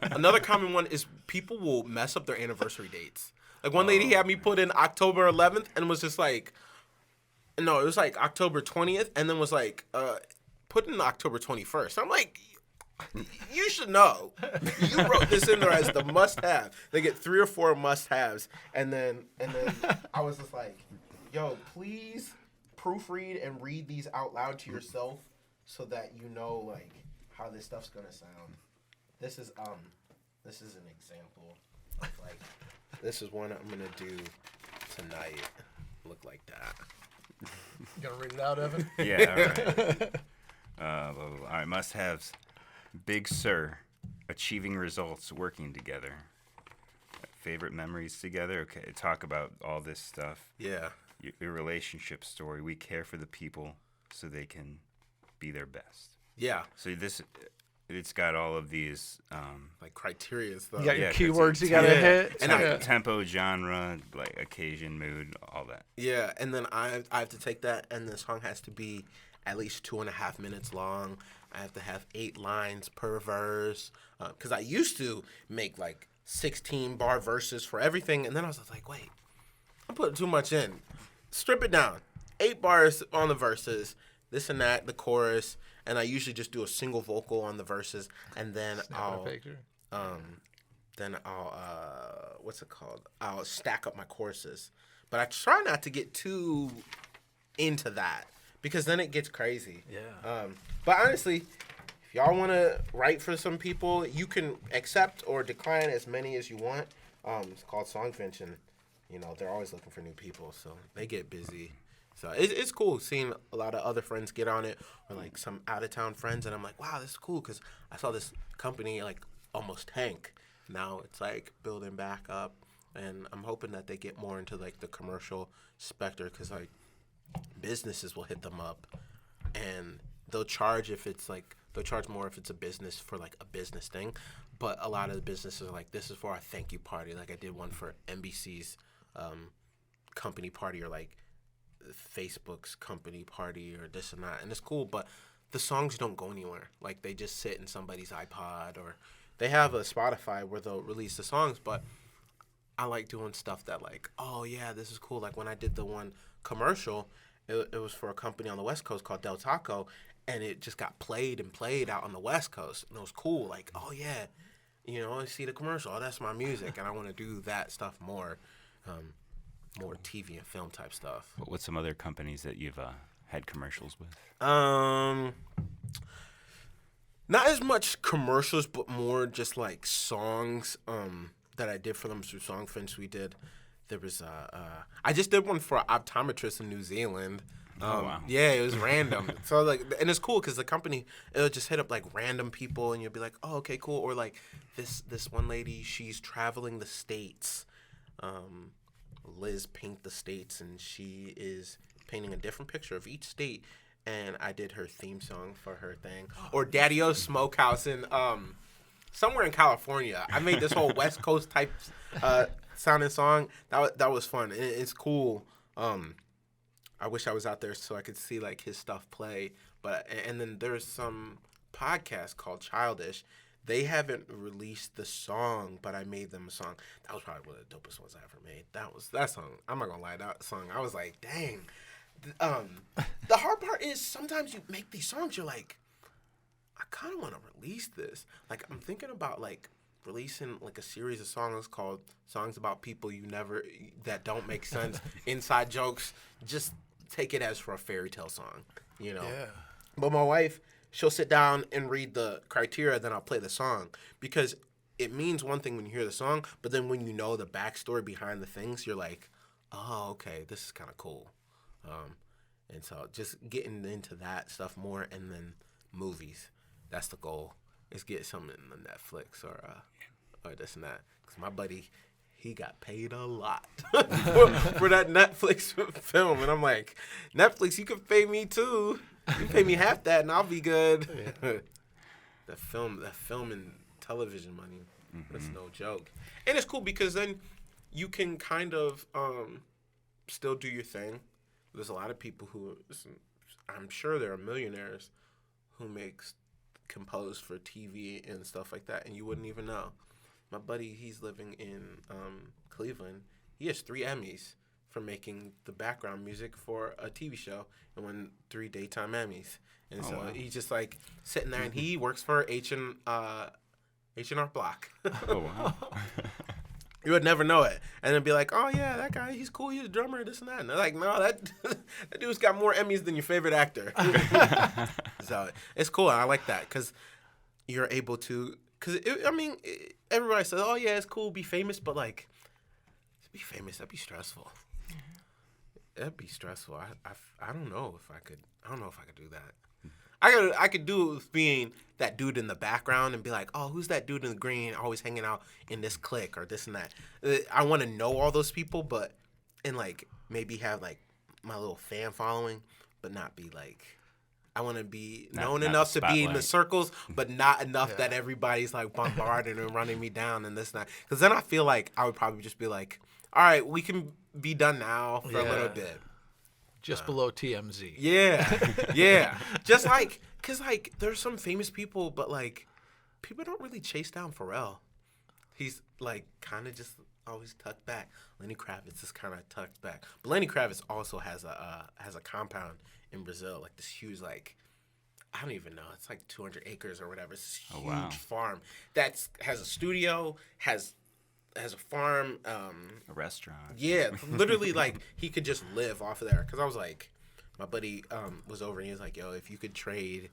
another common one is people will mess up their anniversary dates. Like one lady had me put in October 11th and was just like, no, it was like October 20th, and then was like, put in October 21st. I'm like, you should know. You wrote this in there as the must-have. They get 3 or 4 must-haves, and then I was just like, yo, please proofread and read these out loud to yourself so that you know like how this stuff's gonna sound. This is an example. Like, this is one I'm gonna do tonight. Look like that. You gonna read it out, Evan? Yeah. All right. All right. Must-haves. Big Sur, achieving results, working together. Favorite memories together. Okay, talk about all this stuff. Yeah. Your relationship story. We care for the people so they can be their best. Yeah. So it's got all of these like criteria and stuff. You got your keywords you gotta hit. And tempo, genre, like occasion, mood, all that. Yeah, and then I have to take that, and the song has to be at least 2.5 minutes long. I have to have 8 lines per verse, because I used to make like 16-bar verses for everything, and then I was like, wait, I'm putting too much in. Strip it down. 8 bars on the verses, this and that, the chorus, and I usually just do a single vocal on the verses, and then I'll what's it called? I'll stack up my choruses, but I try not to get too into that, because then it gets crazy. Yeah. But honestly, if y'all want to write for some people, you can accept or decline as many as you want. It's called Songfinch, and they're always looking for new people, so they get busy. So it's cool seeing a lot of other friends get on it, or like some out of town friends, and I'm like, wow, this is cool, because I saw this company like almost tank. Now it's like building back up, and I'm hoping that they get more into like the commercial specter, because like businesses will hit them up, and they'll charge more if it's a business for like a business thing. But a lot of the businesses are like, this is for our thank you party. Like I did one for NBC's company party or like Facebook's company party or this and that, and it's cool, but the songs don't go anywhere. Like, they just sit in somebody's iPod, or they have a Spotify where they'll release the songs, but I like doing stuff that, like, oh yeah, this is cool. Like when I did the one commercial, it was for a company on the West Coast called Del Taco, and it just got played and played out on the West Coast, and it was cool. Like, oh yeah, you know, I see the commercial, oh, that's my music, and I want to do that stuff more, more TV and film type stuff. What's some other companies that you've had commercials with? Not as much commercials, but more just like songs that I did for them through Songfinch. We did. There was I just did one for an optometrist in New Zealand. Oh, wow. Yeah, it was random. So like, and it's cool because the company, it'll just hit up like random people, and you'll be like, oh, okay, cool. Or like this one lady, she's traveling the states. Liz Paint the States, and she is painting a different picture of each state, and I did her theme song for her thing. Or Daddy-O's Smokehouse in somewhere in California. I made this whole West Coast type sounding song. That was fun. It's cool. I wish I was out there so I could see like his stuff play. And then there's some podcast called Childish. They haven't released the song, but I made them a song. That was probably one of the dopest ones I ever made. That song. I'm not gonna lie, that song. I was like, dang. The hard part is sometimes you make these songs, you're like, I kind of want to release this. Like, I'm thinking about like releasing like a series of songs called Songs About People that don't make sense, inside jokes. Just take it as for a fairy tale song, you know. Yeah. But my wife, she'll sit down and read the criteria, then I'll play the song. Because it means one thing when you hear the song, but then when you know the backstory behind the things, you're like, oh, okay, this is kind of cool. And so just getting into that stuff more, and then movies. That's the goal, is get something on Netflix or this and that. Because my buddy, he got paid a lot for that Netflix film. And I'm like, Netflix, you can pay me too. You pay me half that and I'll be good. Yeah. that film and television money, that's no joke. And it's cool because then you can kind of still do your thing. There's a lot of people who, I'm sure there are millionaires who compose for TV and stuff like that, and you wouldn't even know. My buddy, he's living in Cleveland. He has 3 Emmys for making the background music for a TV show, and won 3 daytime Emmys. And wow. He's just like sitting there, and he works for H&R Block. Oh, wow. You would never know it. And then be like, oh, yeah, that guy, he's cool. He's a drummer, this and that. And they're like, no, that dude's got more Emmys than your favorite actor. So it's cool. I like that because you're able to – because, everybody says, oh, yeah, it's cool, be famous. But, like, to be famous, that'd be stressful. That'd be stressful. I don't know if I could – I don't know if I could do that. I could do it with being that dude in the background and be like, oh, who's that dude in the green always hanging out in this clique or this and that. I want to know all those people, and like maybe have like my little fan following, but not be like, I want to be known enough to be in the circles, but not enough that everybody's like bombarding and running me down and this and that. Because then I feel like I would probably just be like, all right, we can be done now for a little bit. Just below TMZ. Yeah. Just like, because, like, there's some famous people, but, like, people don't really chase down Pharrell. He's, like, kind of just always tucked back. Lenny Kravitz is kind of tucked back. But Lenny Kravitz also has a compound in Brazil, like this huge, like, I don't even know. It's like 200 acres or whatever. It's this huge farm that has a studio, has a farm, a restaurant. Yeah, literally, like, he could just live off of there. Because I was like, my buddy was over and he was like, yo, if you could trade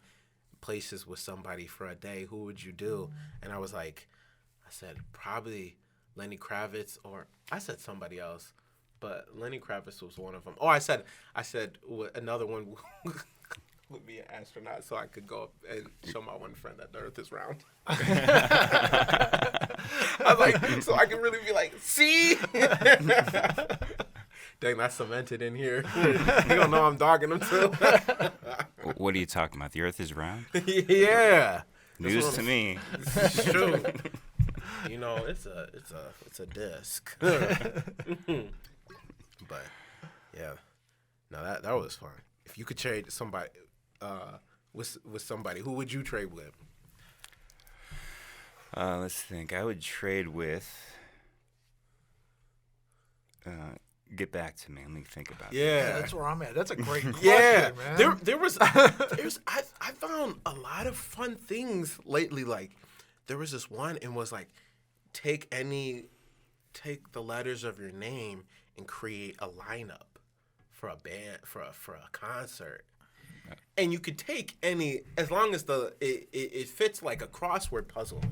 places with somebody for a day, who would you do? And I was like, I said, probably Lenny Kravitz, or I said somebody else, but Lenny Kravitz was one of them. Oh, I said another one would be an astronaut, so I could go up and show my one friend that the Earth is round. I was like, so I can really be like, see? Dang, that's cemented in here. You don't know I'm dogging them too. What are you talking about? The Earth is round? Yeah. News to me. It's true. You know, it's a disc. But But yeah, no, that was fun. If you could trade somebody with somebody, who would you trade with? Let's think. I would trade with. Get back to me. Let me think about that. Yeah, that's where I'm at. That's a great question, Yeah, man. there's I found a lot of fun things lately. Like there was this one and was like, take the letters of your name and create a lineup for a band for a concert. And you could take any, as long as it fits like a crossword puzzle.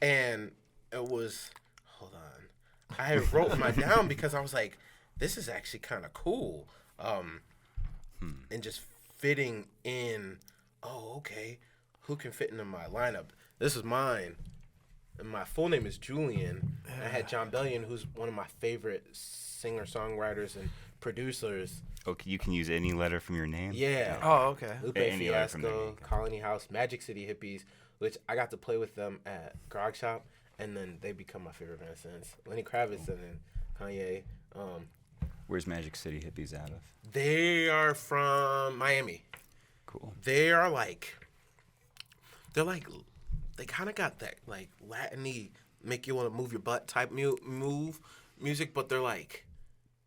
And it was, hold on, I wrote mine down because I was like, this is actually kind of cool. And just fitting in, oh, okay, who can fit into my lineup? This is mine. And my full name is Julian. I had John Bellion, who's one of my favorite singer-songwriters and producers. Okay, you can use any letter from your name? Yeah. Oh, okay. Lupe Any letter from their Fiasco, name. Colony House, Magic City Hippies, which I got to play with them at Grog Shop, and then they become my favorite band since. Lenny Kravitz and then Kanye. Where's Magic City Hippies out of? They are from Miami. Cool. They kind of got that like Latin-y, make you want to move your butt type music, but they're like,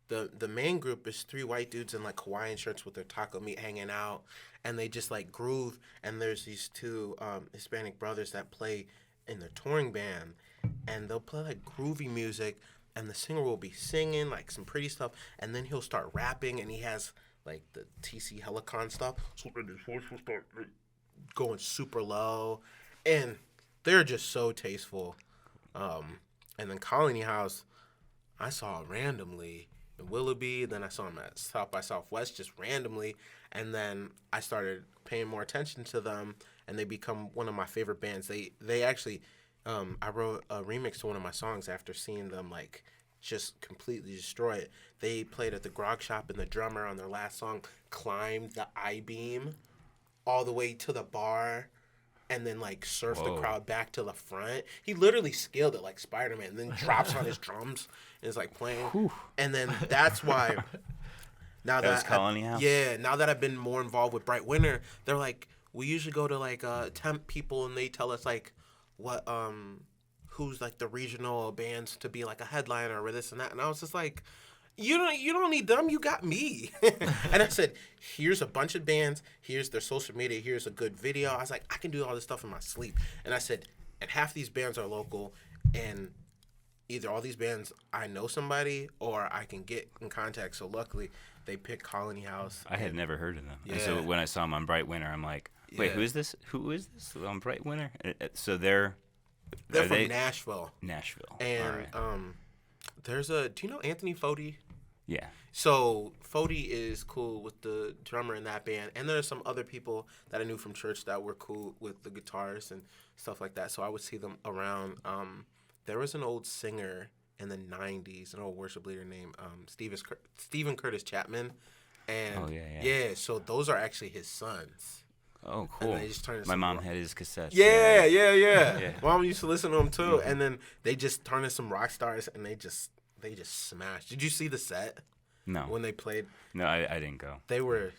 the main group is 3 white dudes in like Hawaiian shirts with their taco meat hanging out, and they just like groove, and there's these 2 Hispanic brothers that play in their touring band, and they'll play like groovy music, and the singer will be singing like some pretty stuff, and then he'll start rapping, and he has like the TC Helicon stuff, so then his voice will start like, going super low, and they're just so tasteful. And then Colony House, I saw randomly in Willoughby, then I saw him at South by Southwest just randomly, and then I started paying more attention to them, and they become one of my favorite bands. They actually, I wrote a remix to one of my songs after seeing them like just completely destroy it. They played at the Grog Shop, and the drummer on their last song climbed the I-beam all the way to the bar, and then like surfed the crowd back to the front. He literally scaled it like Spider-Man, and then drops on his drums and is like playing. Whew. And then that's why now that was Colony House? Yeah, now that I've been more involved with Bright Winter, they're like, we usually go to like temp people, and they tell us like what who's like the regional bands to be like a headliner or this and that. And I was just like, you don't need them, you got me. And I said, here's a bunch of bands, here's their social media, here's a good video. I was like, I can do all this stuff in my sleep. And I said, and half these bands are local, and either all these bands I know somebody or I can get in contact. So luckily they picked Colony House. I had never heard of them. Yeah. And so when I saw them on Bright Winter, I'm like, wait, Yeah. who is this? Who is this on Bright Winter? So they're from Nashville. Nashville. And All right. do you know Anthony Foti? Yeah. So Foti is cool with the drummer in that band, and there's some other people that I knew from church that were cool with the guitars and stuff like that. So I would see them around. There was an old singer in the '90s, an old worship leader named Stephen Curtis Chapman, and yeah. So those are actually his sons. Oh, cool. They just turned My mom had his cassettes. Yeah. Mom used to listen to them too, and then they just turned into some rock stars, and they just smashed. Did you see the set? No. When they played? No, I didn't go. They were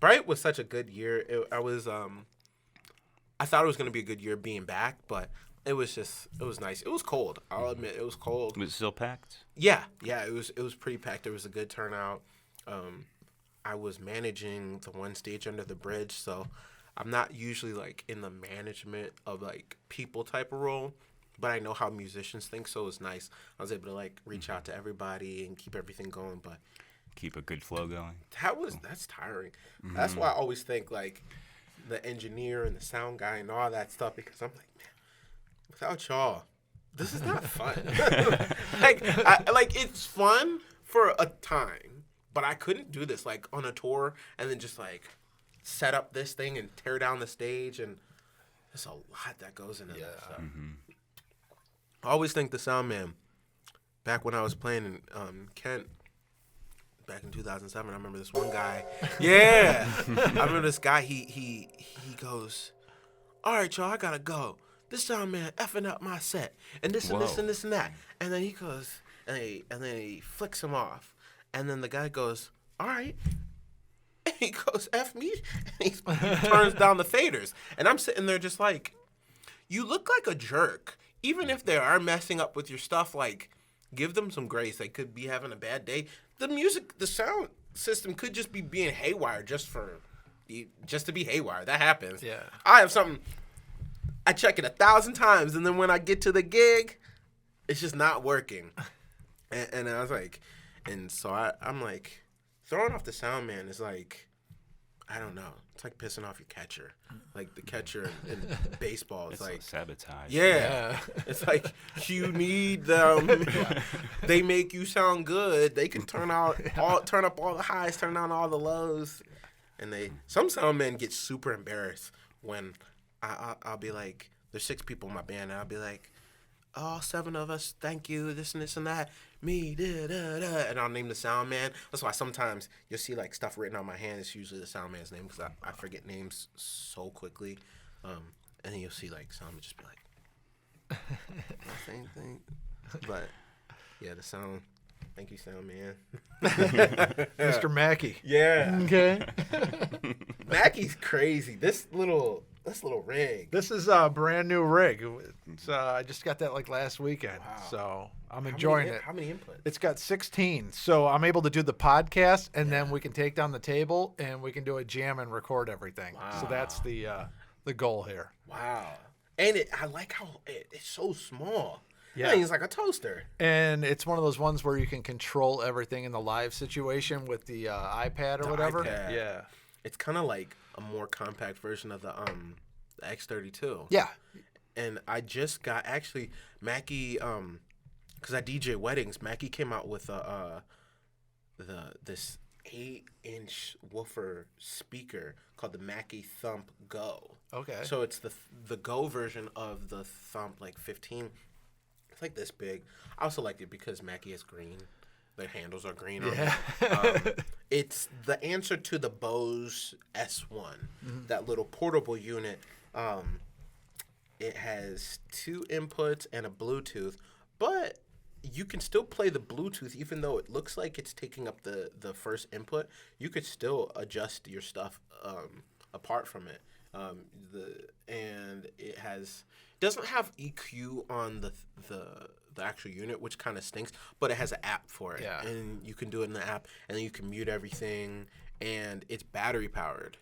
Bright was such a good year. I thought it was going to be a good year being back, but it was nice. It was cold. I'll admit it was cold. Was it still packed? Yeah, it was pretty packed. There was a good turnout. I was managing the one stage under the bridge, so I'm not usually like in the management of like people type of role, but I know how musicians think, so it was nice. I was able to like reach out to everybody and keep everything going, but keep a good flow going. That's tiring. Mm-hmm. That's why I always think like the engineer and the sound guy and all that stuff, because I'm like, man, without y'all, this is not fun. It's fun for a time, but I couldn't do this like on a tour and then just like set up this thing and tear down the stage, and there's a lot that goes into that stuff. Mm-hmm. I always think the sound man, back when I was playing in Kent, back in 2007, I remember this one guy. Yeah. I remember this guy, he goes, all right, y'all, I gotta go. This sound man effing up my set. And this and this and this and that. And then he goes, and then he flicks him off, and then the guy goes, all right. And he goes, F me, and he turns down the faders. And I'm sitting there just like, you look like a jerk. Even if they are messing up with your stuff, like, give them some grace. They could be having a bad day. The sound system could just be being haywire just to be haywire. That happens. Yeah. I have something, I check it 1,000 times, and then when I get to the gig, it's just not working. And I was like, and so I'm like, throwing off the sound man is like, I don't know. It's like pissing off your catcher. Like the catcher in baseball. It's like sabotage. Yeah. It's like you need them. They make you sound good. They can turn up all the highs, turn down all the lows. And some sound men get super embarrassed when I'll be like, there's 6 people in my band, and I'll be like, all 7 of us, thank you, this and this and that. Me, da, da, da. And I'll name the sound man. That's why sometimes you'll see like stuff written on my hand. It's usually the sound man's name because I forget names so quickly. And then you'll see like sound man just be like, same thing. But yeah, the sound. Thank you, sound man. Mr. Mackey. Yeah. Okay. Mackey's crazy. This little rig. This is a brand new rig. I just got that like last weekend, so I'm enjoying it. How many inputs? It's got 16, so I'm able to do the podcast, and then we can take down the table, and we can do a jam and record everything. Wow. So that's the goal here. Wow. And I like how it's so small. Yeah, it's like a toaster. And it's one of those ones where you can control everything in the live situation with the iPad or whatever. iPad. Yeah. It's kind of like a more compact version of the X32. Yeah. And I just got actually Mackie because I DJ weddings. Mackie came out with this 8-inch woofer speaker called the Mackie Thump Go. Okay. So it's the Go version of the Thump like 15. It's like this big. I also like it because Mackie is green. The handles are green. Yeah. It's the answer to the Bose S1, that little portable unit. It has 2 inputs and a Bluetooth, but you can still play the Bluetooth even though it looks like it's taking up the first input. You could still adjust your stuff apart from it. And it doesn't have EQ on the actual unit, which kind of stinks, but it has an app for it. Yeah. And you can do it in the app, and then you can mute everything, and it's battery powered.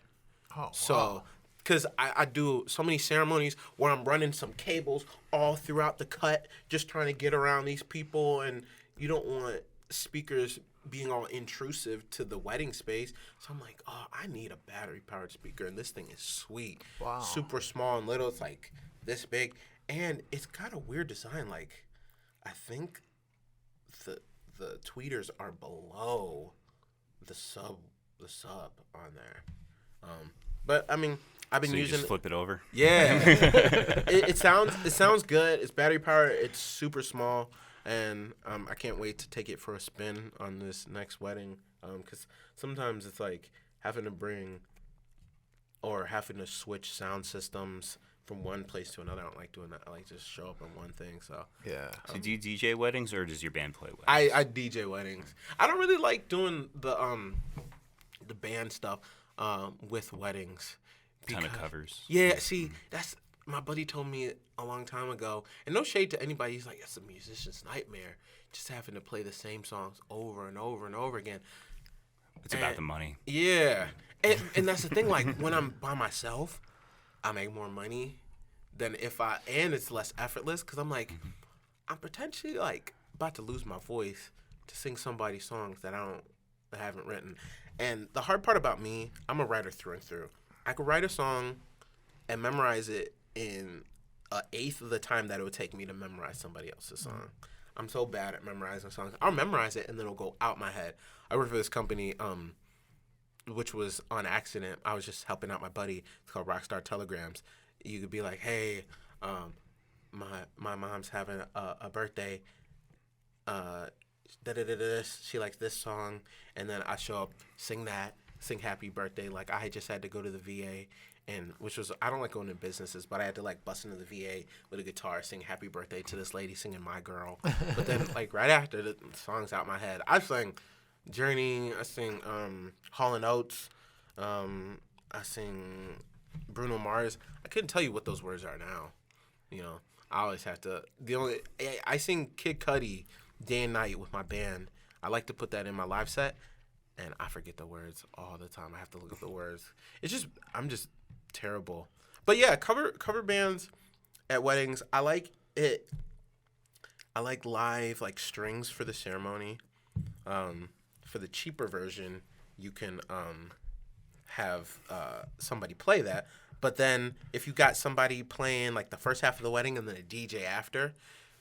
Oh, so, wow. Because I do so many ceremonies where I'm running some cables all throughout the cut, just trying to get around these people, and you don't want speakers being all intrusive to the wedding space. So I'm like, oh, I need a battery-powered speaker, and this thing is sweet. Wow. Super small and little. It's like this big, and it's got a weird design. Like, I think the tweeters are below the sub on there. But I mean, I've been so you using just flip it over. Yeah. it sounds good. It's battery powered. It's super small, and I can't wait to take it for a spin on this next wedding. Because sometimes it's like having to switch sound systems from one place to another. I don't like doing that. I like to just show up on one thing. So yeah. So do you DJ weddings or does your band play weddings? I DJ weddings. I don't really like doing the band stuff with weddings. Ton of covers. Yeah, see, that's my buddy told me a long time ago, and no shade to anybody. He's like, that's a musician's nightmare, just having to play the same songs over and over and over again. It's about the money. Yeah, and that's the thing. Like when I'm by myself, I make more money than and it's less effortless because I'm like, I'm potentially like about to lose my voice to sing somebody's songs that I haven't written. And the hard part about me, I'm a writer through and through. I could write a song and memorize it in 1/8 of the time that it would take me to memorize somebody else's song. I'm so bad at memorizing songs. I'll memorize it and then it'll go out my head. I work for this company, which was on accident. I was just helping out my buddy. It's called Rockstar Telegrams. You could be like, hey, my mom's having a birthday. She likes this song, and then I show up, sing Happy Birthday. Like I just had to go to the VA and which was I don't like going to businesses, but I had to like bust into the VA with a guitar, sing "Happy Birthday" to this lady singing "My Girl." But then like right after the song's out my head, I sang Journey, I sing Hall and Oates, I sing Bruno Mars. I couldn't tell you what those words are now. You know, I always have to. I sing Kid Cudi day and night with my band. I like to put that in my live set, and I forget the words all the time. I have to look up the words. I'm just terrible. But yeah, cover bands at weddings. I like it. I like live like strings for the ceremony. For the cheaper version, you can have somebody play that. But then if you got somebody playing like the first half of the wedding and then a DJ after,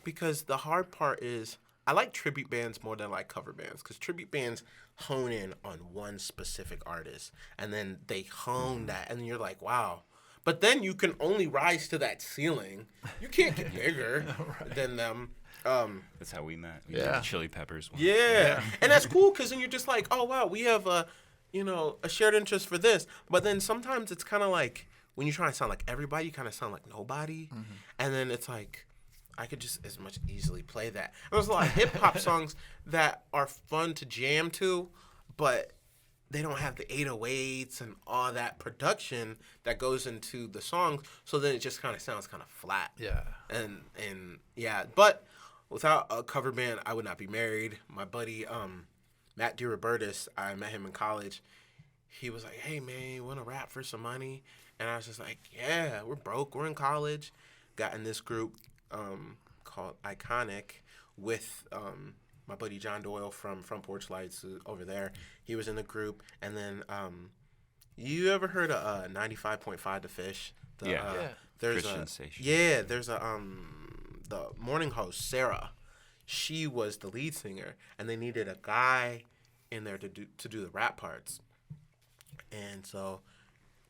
because the hard part is I like tribute bands more than I like cover bands, because tribute bands hone in on one specific artist and then they hone that and you're like, wow. But then you can only rise to that ceiling. You can't get bigger than them. That's how we met. We did the Chili Peppers one. Yeah. And that's cool because then you're just like, oh, wow, we have a shared interest for this. But then sometimes it's kind of like when you try to sound like everybody, you kind of sound like nobody. Mm-hmm. And then it's like, I could just as much easily play that. There's a lot of hip-hop songs that are fun to jam to, but they don't have the 808s and all that production that goes into the songs. So then it just kind of sounds kind of flat. Yeah. And yeah, but without a cover band, I would not be married. My buddy, Matt DeRobertis, I met him in college. He was like, hey, man, you want to rap for some money? And I was just like, yeah, we're broke. We're in college. Got in this group called Iconic with my buddy John Doyle from Front Porch Lights over there. He was in the group. And then you ever heard of 95.5 The Fish? There's Christian station. Yeah, there's the morning host, Sarah. She was the lead singer, and they needed a guy in there to do the rap parts. And so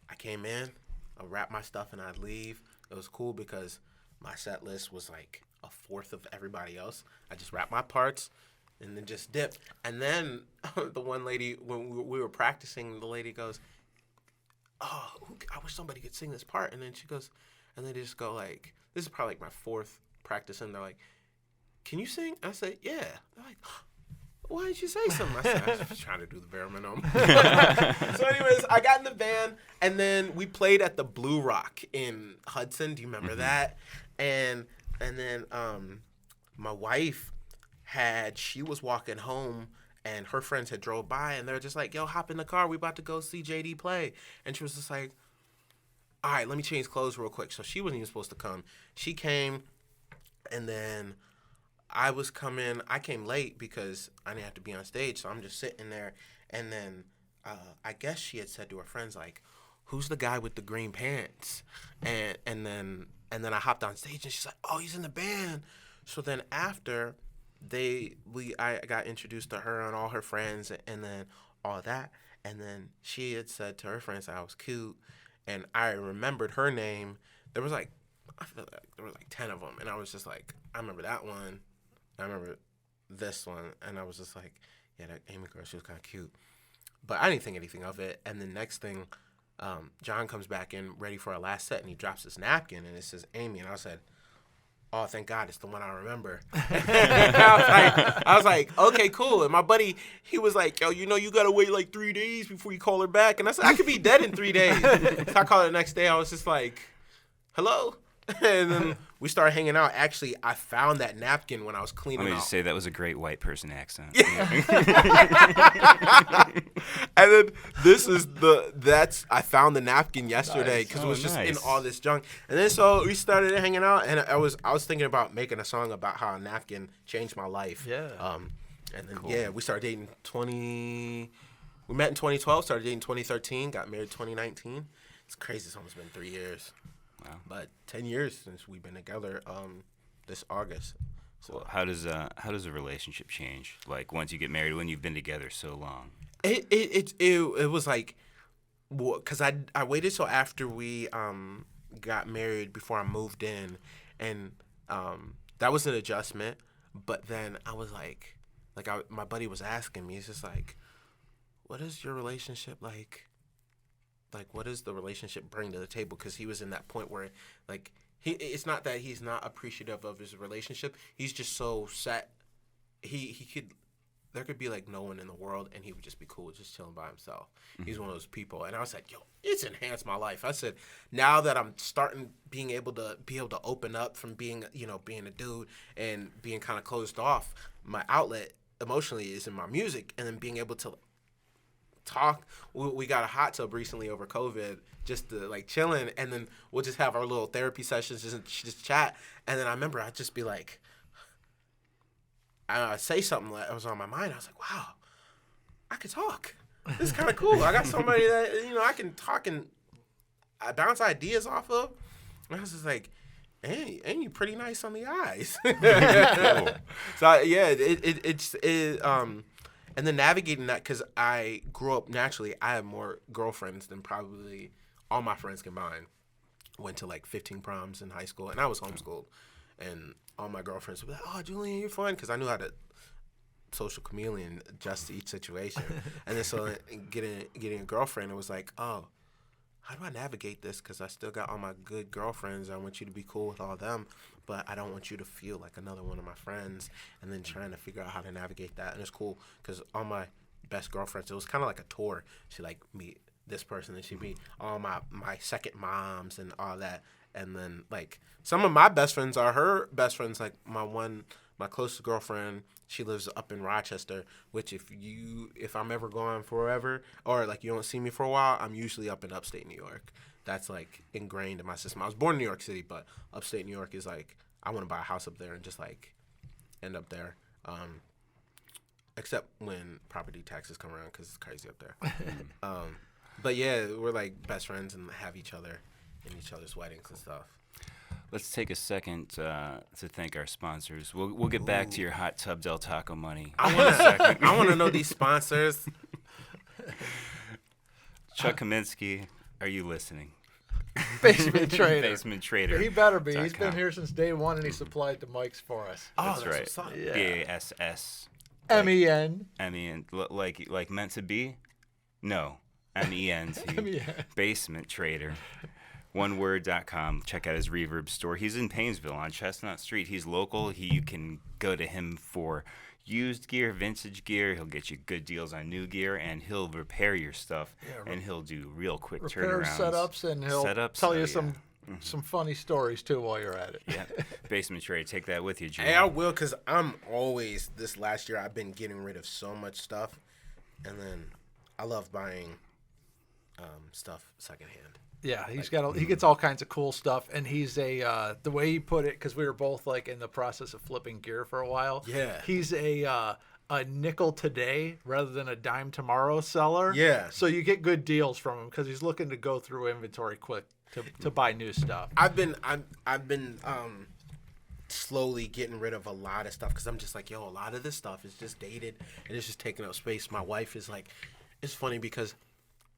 I came in, I rapped my stuff, and I'd leave. It was cool because my set list was like a fourth of everybody else. I just rapped my parts and then just dipped. And then the one lady, when we were practicing, the lady goes, oh, I wish somebody could sing this part. And then she goes, and they just go like, this is probably like my fourth practice, and they're like, can you sing? I said, yeah. They're like, why didn't you say something? I said, I was trying to do the bare minimum. So anyways, I got in the band, and then we played at the Blue Rock in Hudson. Do you remember that? And then my wife she was walking home, and her friends had drove by, and they're just like, yo, hop in the car. We about to go see JD play. And she was just like, all right, let me change clothes real quick. So she wasn't even supposed to come. She came, and then I came late because I didn't have to be on stage, so I'm just sitting there. And then I guess she had said to her friends, like, who's the guy with the green pants? And then I hopped on stage, and she's like, oh, he's in the band. So then after I got introduced to her and all her friends, and then all that. And then she had said to her friends that I was cute, and I remembered her name. There was like, I feel like there was like 10 of them, and I was just like, I remember that one. I remember this one, and I was just like, yeah, that Amy girl, she was kind of cute. But I didn't think anything of it. And the next thing, John comes back in ready for our last set, and he drops this napkin, and it says Amy. And I said, oh, thank God, it's the one I remember. I was like, okay, cool. And my buddy, he was like, yo, you got to wait like 3 days before you call her back. And I said, I could be dead in 3 days. So I called her the next day. I was just like, hello? And then we started hanging out. Actually, I found that napkin when I was cleaning Let me out. just say that was a great white person accent. And then I found the napkin yesterday because it was just in all this junk. And then so we started hanging out, and I was thinking about making a song about how a napkin changed my life. Yeah. And then Cool. we started dating we met in 2012, started dating 2013, got married 2019. It's crazy. It's almost been 3 years. Wow. But 10 years since we've been together. This August. So Well, how does a relationship change? Like once you get married, when you've been together so long. it was like, because I waited till after we got married before I moved in, and that was an adjustment. But then I was like my buddy was asking me, it's just like, what is your relationship like what does the relationship bring to the table? Because he was in that point where like it's not that he's not appreciative of his relationship. He's just so set. There could be like no one in the world, and he would just be cool, just chilling by himself. Mm-hmm. He's one of those people, and I was like, yo, it's enhanced my life. I said, now that I'm starting being able to open up from being a dude and being kind of closed off, my outlet emotionally is in my music, and then being able to talk. We got a hot tub recently over COVID, just to like chilling, and then we'll just have our little therapy sessions, just chat, and then I remember I'd just be like. I say something that was on my mind. I was like, wow, I could talk. This is kind of cool. I got somebody that, I can talk and I bounce ideas off of. And I was just like, hey, ain't you pretty nice on the eyes? Cool. So, yeah, and then navigating that, because I grew up naturally, I have more girlfriends than probably all my friends combined. Went to like 15 proms in high school, and I was homeschooled. And all my girlfriends would be like, oh, Julian, you're fun. Because I knew how to social chameleon adjust to each situation. And then so getting a girlfriend, it was like, oh, how do I navigate this? Because I still got all my good girlfriends. I want you to be cool with all them. But I don't want you to feel like another one of my friends. And then trying to figure out how to navigate that. And it's cool because all my best girlfriends, it was kind of like a tour. She like meet this person, and she'd meet all my second moms and all that. And then, like, some of my best friends are her best friends. Like, my closest girlfriend, she lives up in Rochester, which if I'm ever gone forever, or, like, you don't see me for a while, I'm usually up in upstate New York. That's, like, ingrained in my system. I was born in New York City, but upstate New York is, like, I want to buy a house up there and just, like, end up there. Except when property taxes come around, because it's crazy up there. But, yeah, we're, like, best friends and have each other in each other's weddings and stuff. Let's take a second to thank our sponsors. We'll get back to your hot tub Del Taco money. I want to know these sponsors. Chuck Kaminsky, are you listening? Basement Trader. Basement Trader. He better be. He's been here since day one, and he supplied the mics for us. That's right. Yeah. BASS. MEN. MEN. Like meant to be? No. MENT. Basement Trader. OneWord.com. Check out his Reverb store. He's in Painesville on Chestnut Street. He's local. You can go to him for used gear, vintage gear. He'll get you good deals on new gear, and he'll repair your stuff, and he'll do real quick turnarounds. Setups, and he'll tell you some funny stories, too, while you're at it. Yeah. Basement Trader. Take that with you, Jim. Hey, I will, because I'm always, this last year, I've been getting rid of so much stuff, and then I love buying stuff secondhand. Yeah, he gets all kinds of cool stuff, and he's the way he put it, because we were both like in the process of flipping gear for a while. Yeah, he's a nickel today rather than a dime tomorrow seller. Yeah, so you get good deals from him because he's looking to go through inventory quick to buy new stuff. I've been slowly getting rid of a lot of stuff because I'm just like, yo, a lot of this stuff is just dated and it's just taking up space. My wife is like, it's funny because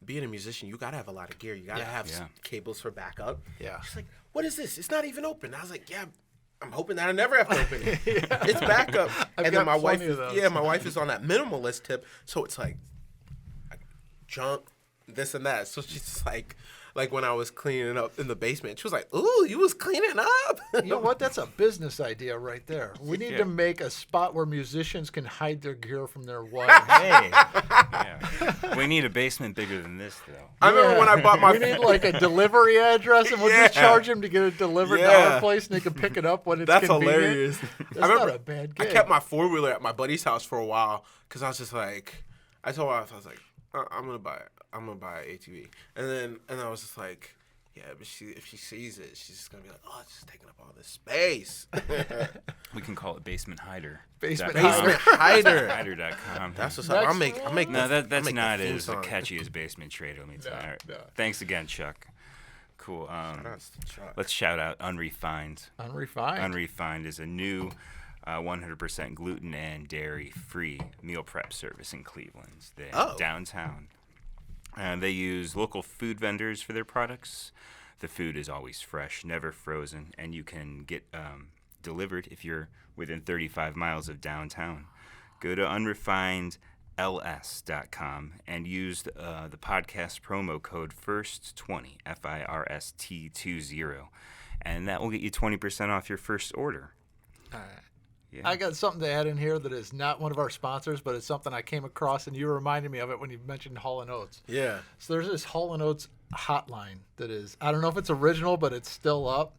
being a musician, you gotta have a lot of gear. You gotta have cables for backup. Yeah. She's like, what is this? It's not even open. I was like, yeah, I'm hoping that I never have to open it. It's backup. And then my wife is on that minimalist tip, so it's like junk, this and that. So she's just like when I was cleaning up in the basement, she was like, ooh, you was cleaning up? You know what? That's a business idea right there. We need to make a spot where musicians can hide their gear from their wives. Hey. Yeah. We need a basement bigger than this, though. I remember when I bought my... We need like a delivery address, and we'll just charge him to get it delivered to our place, and they can pick it up when it's convenient. That's hilarious. That's not a bad gig. I kept my four-wheeler at my buddy's house for a while because I was just like... I told my wife, I was like, I'm going to buy it. I'm gonna buy an ATV, and I was just like, yeah, but if she sees it, she's just gonna be like, oh, it's just taking up all this space. We can call it Basement Hider. Basement Hider. Hider.com. That's what's up. I'll make. No, that's not as catchy as Basement Trader. Let me tell you. All right. No. Thanks again, Chuck. Cool. Let's shout out Unrefined. Unrefined is a new 100% gluten and dairy-free meal prep service in Cleveland. They're downtown. They use local food vendors for their products. The food is always fresh, never frozen, and you can get delivered if you're within 35 miles of downtown. Go to unrefined.com firstls.com and use the podcast promo code FIRST20, FIRST20, and that will get you 20% off your first order. All right. Yeah. I got something to add in here that is not one of our sponsors, but it's something I came across, and you reminded me of it when you mentioned Hall & Oates. Yeah. So there's this Hall & Oates hotline that is, I don't know if it's original, but it's still up.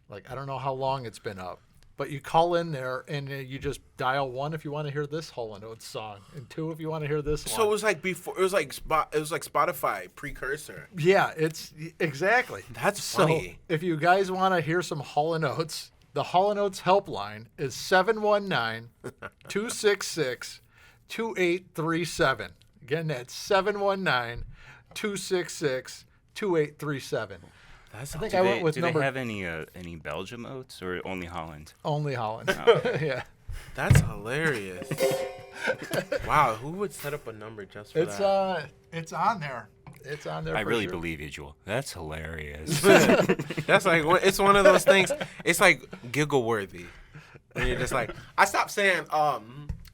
Like, I don't know how long it's been up. But you call in there, and you just dial 1 if you want to hear this Hall & Oates song, and 2 if you want to hear this one. So it was like before. It was like Spotify precursor. Yeah, it's exactly. That's So funny. if you guys want to hear some Hall & Oates, the Hall & Oates helpline is 719-266-2837. Again, that's 719-266-2837. That's I think I went with do number they have any Belgium oats or only Holland? only Holland. Oh. Yeah. That's hilarious. Wow, who would set up a number just for that? It's on there. It's on there. I for really sure. believe you, Jewel. That's hilarious. That's like it's one of those things. It's like giggle worthy. And you're just like, I stopped saying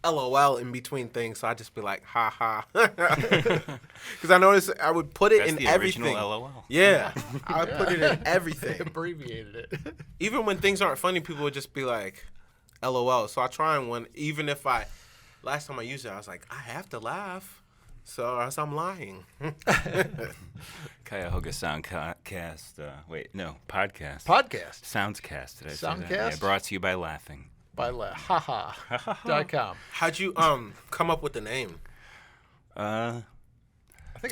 LOL in between things, so I just be like, ha ha. Because I noticed I would put it That's in the everything. original LOL. Yeah, I would put it in everything. Abbreviated it. Even when things aren't funny, people would just be like, LOL. So I try and even if last time I used it, I was like, I have to laugh. So or else I'm lying. Cuyahoga Soundcast. Podcast. Podcast Soundscast. Did I say that? Soundcast? Yeah, brought to you by Laughing. by haha.com. How'd you come up with the name? Uh,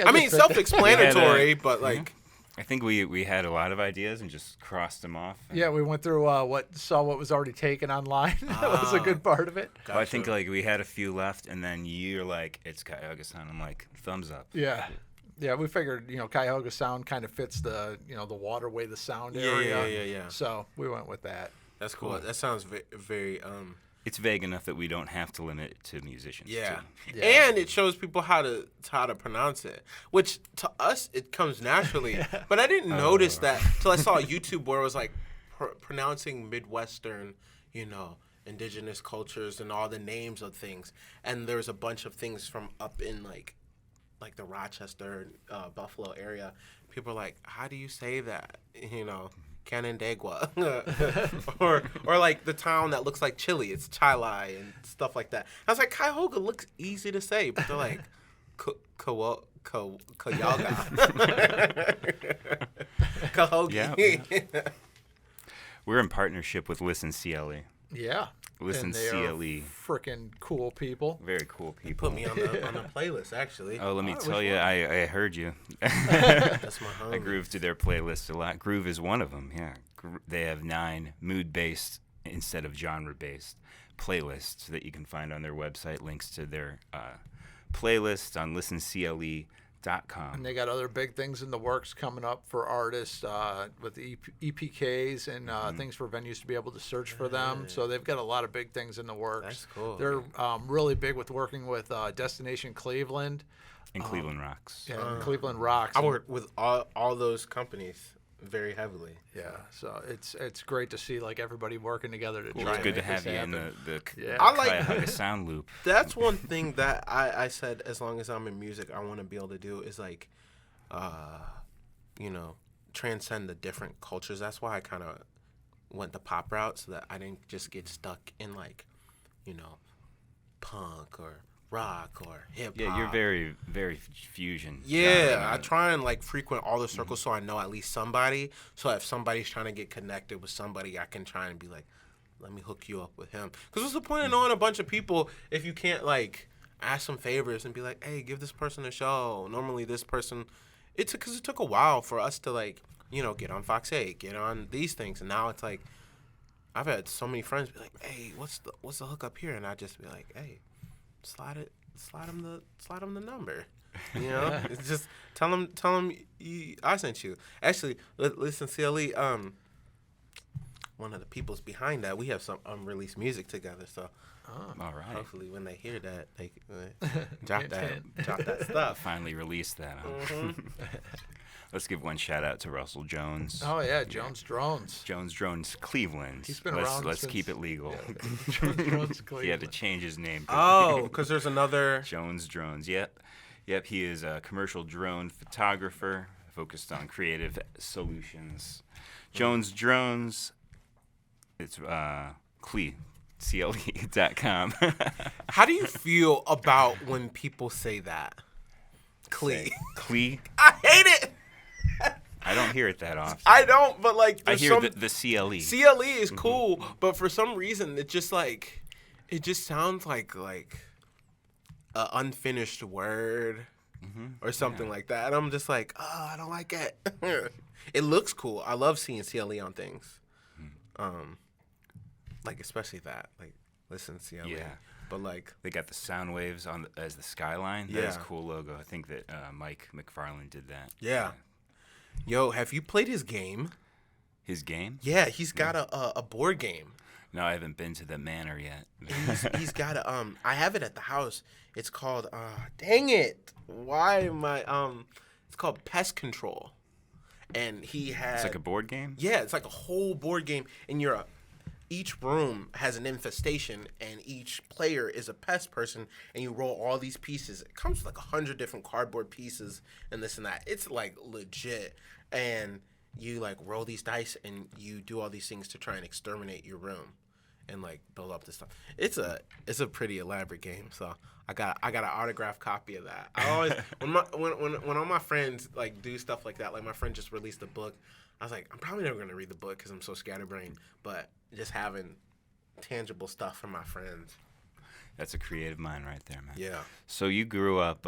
I mean, self-explanatory, but like, I think we had a lot of ideas and just crossed them off. Yeah, we went through what was already taken online. That was a good part of it. Well, I think like we had a few left, and then you're like, "It's Cuyahoga Sound." I'm like, "Thumbs up." Yeah. Yeah, we figured, Cuyahoga Sound kind of fits the, the waterway, the sound area. Yeah. So we went with that. That's cool. That sounds very It's vague enough that we don't have to limit it to musicians. yeah. too. And it shows people how to pronounce it, which to us it comes naturally. But I didn't notice that till I saw a YouTube where it was like pronouncing Midwestern, indigenous cultures and all the names of things. And there's a bunch of things from up in like the Rochester, Buffalo area. People are like, how do you say that? Canandaigua. or like the town that looks like Chile, it's Chile and stuff like that. I was like, Cuyahoga looks easy to say, but they're like, Cuyahoga. Cahoga. Yeah. We're in partnership with Listen CLE. Yeah. Listen And they are CLE. freaking cool people. Very cool people. Put me on the playlist, actually. Oh, let me tell which you, one? I heard you. That's my homie. I groove to their playlist a lot. Groove is one of them, yeah. They have 9 mood-based instead of genre-based playlists that you can find on their website. Links to their playlists on listencle.com. And they got other big things in the works coming up for artists with the EPKs and things for venues to be able to search for them. So they've got a lot of big things in the works. That's cool. They're really big with working with Destination Cleveland. And Cleveland Rocks. Yeah, and Cleveland Rocks. I work with all those companies very heavily. Yeah, so it's great to see like everybody working together to Well, try it's and good to make have this you in happen. the Yeah. I like- Cuyahoga sound loop. That's one thing that I said, as long as I'm in music, I want to be able to do is like, transcend the different cultures. That's why I kind of went the pop route, so that I didn't just get stuck in like, punk or rock or hip hop. Yeah, you're very, very fusion. Yeah, genre. I try and like frequent all the circles so I know at least somebody. So if somebody's trying to get connected with somebody, I can try and be like, let me hook you up with him. Because what's the point of knowing a bunch of people if you can't like ask some favors and be like, hey, give this person a show. Normally this person, because it took a while for us to like, get on Fox 8, get on these things. And now it's like, I've had so many friends be like, hey, what's the hookup here? And I just be like, hey, slide him the number. It's just tell him I sent you. Actually, listen, CLE. one of the people's behind that. We have some unreleased music together, so All right. hopefully when they hear that, they drop that stuff. Finally released that. Huh? Let's give one shout out to Russell Jones. Oh yeah, Jones Drones. Jones Drones Cleveland. He's been around. Let's since, keep it legal. Jones Drones Cleveland. He had to change his name. Oh, because there's another Jones Drones. Yep. He is a commercial drone photographer focused on creative solutions. Jones Drones. It's CLE.com. How do you feel about when people say that? Clee. Clee. I hate it. I don't hear it that often. I don't, but like I hear the CLE. CLE is cool, but for some reason it just sounds like an unfinished word or something like that. And I'm just like, oh, I don't like it. It looks cool. I love seeing CLE on things. Like especially that. Like listen CLE. Yeah. But like They got the sound waves as the skyline. Yeah. That's a cool logo. I think that Mike McFarlane did that. yeah. Yo, have you played his game? His game? Yeah, he's got a board game. No, I haven't been to the manor yet. He's got a I have it at the house. It's called dang it. Why am I it's called Pest Control. And he has It's like a board game? Yeah, it's like a whole board game and each room has an infestation and each player is a pest person and you roll all these pieces. It comes with like 100 different cardboard pieces and this and that. It's like legit. And you like roll these dice and you do all these things to try and exterminate your room and like build up this stuff. It's a pretty elaborate game. So I got an autographed copy of that. I always when all my friends like do stuff like that, like my friend just released a book. I was like, I'm probably never gonna read the book because I'm so scatterbrained. But just having tangible stuff from my friends. That's a creative mind right there, man. Yeah. So you grew up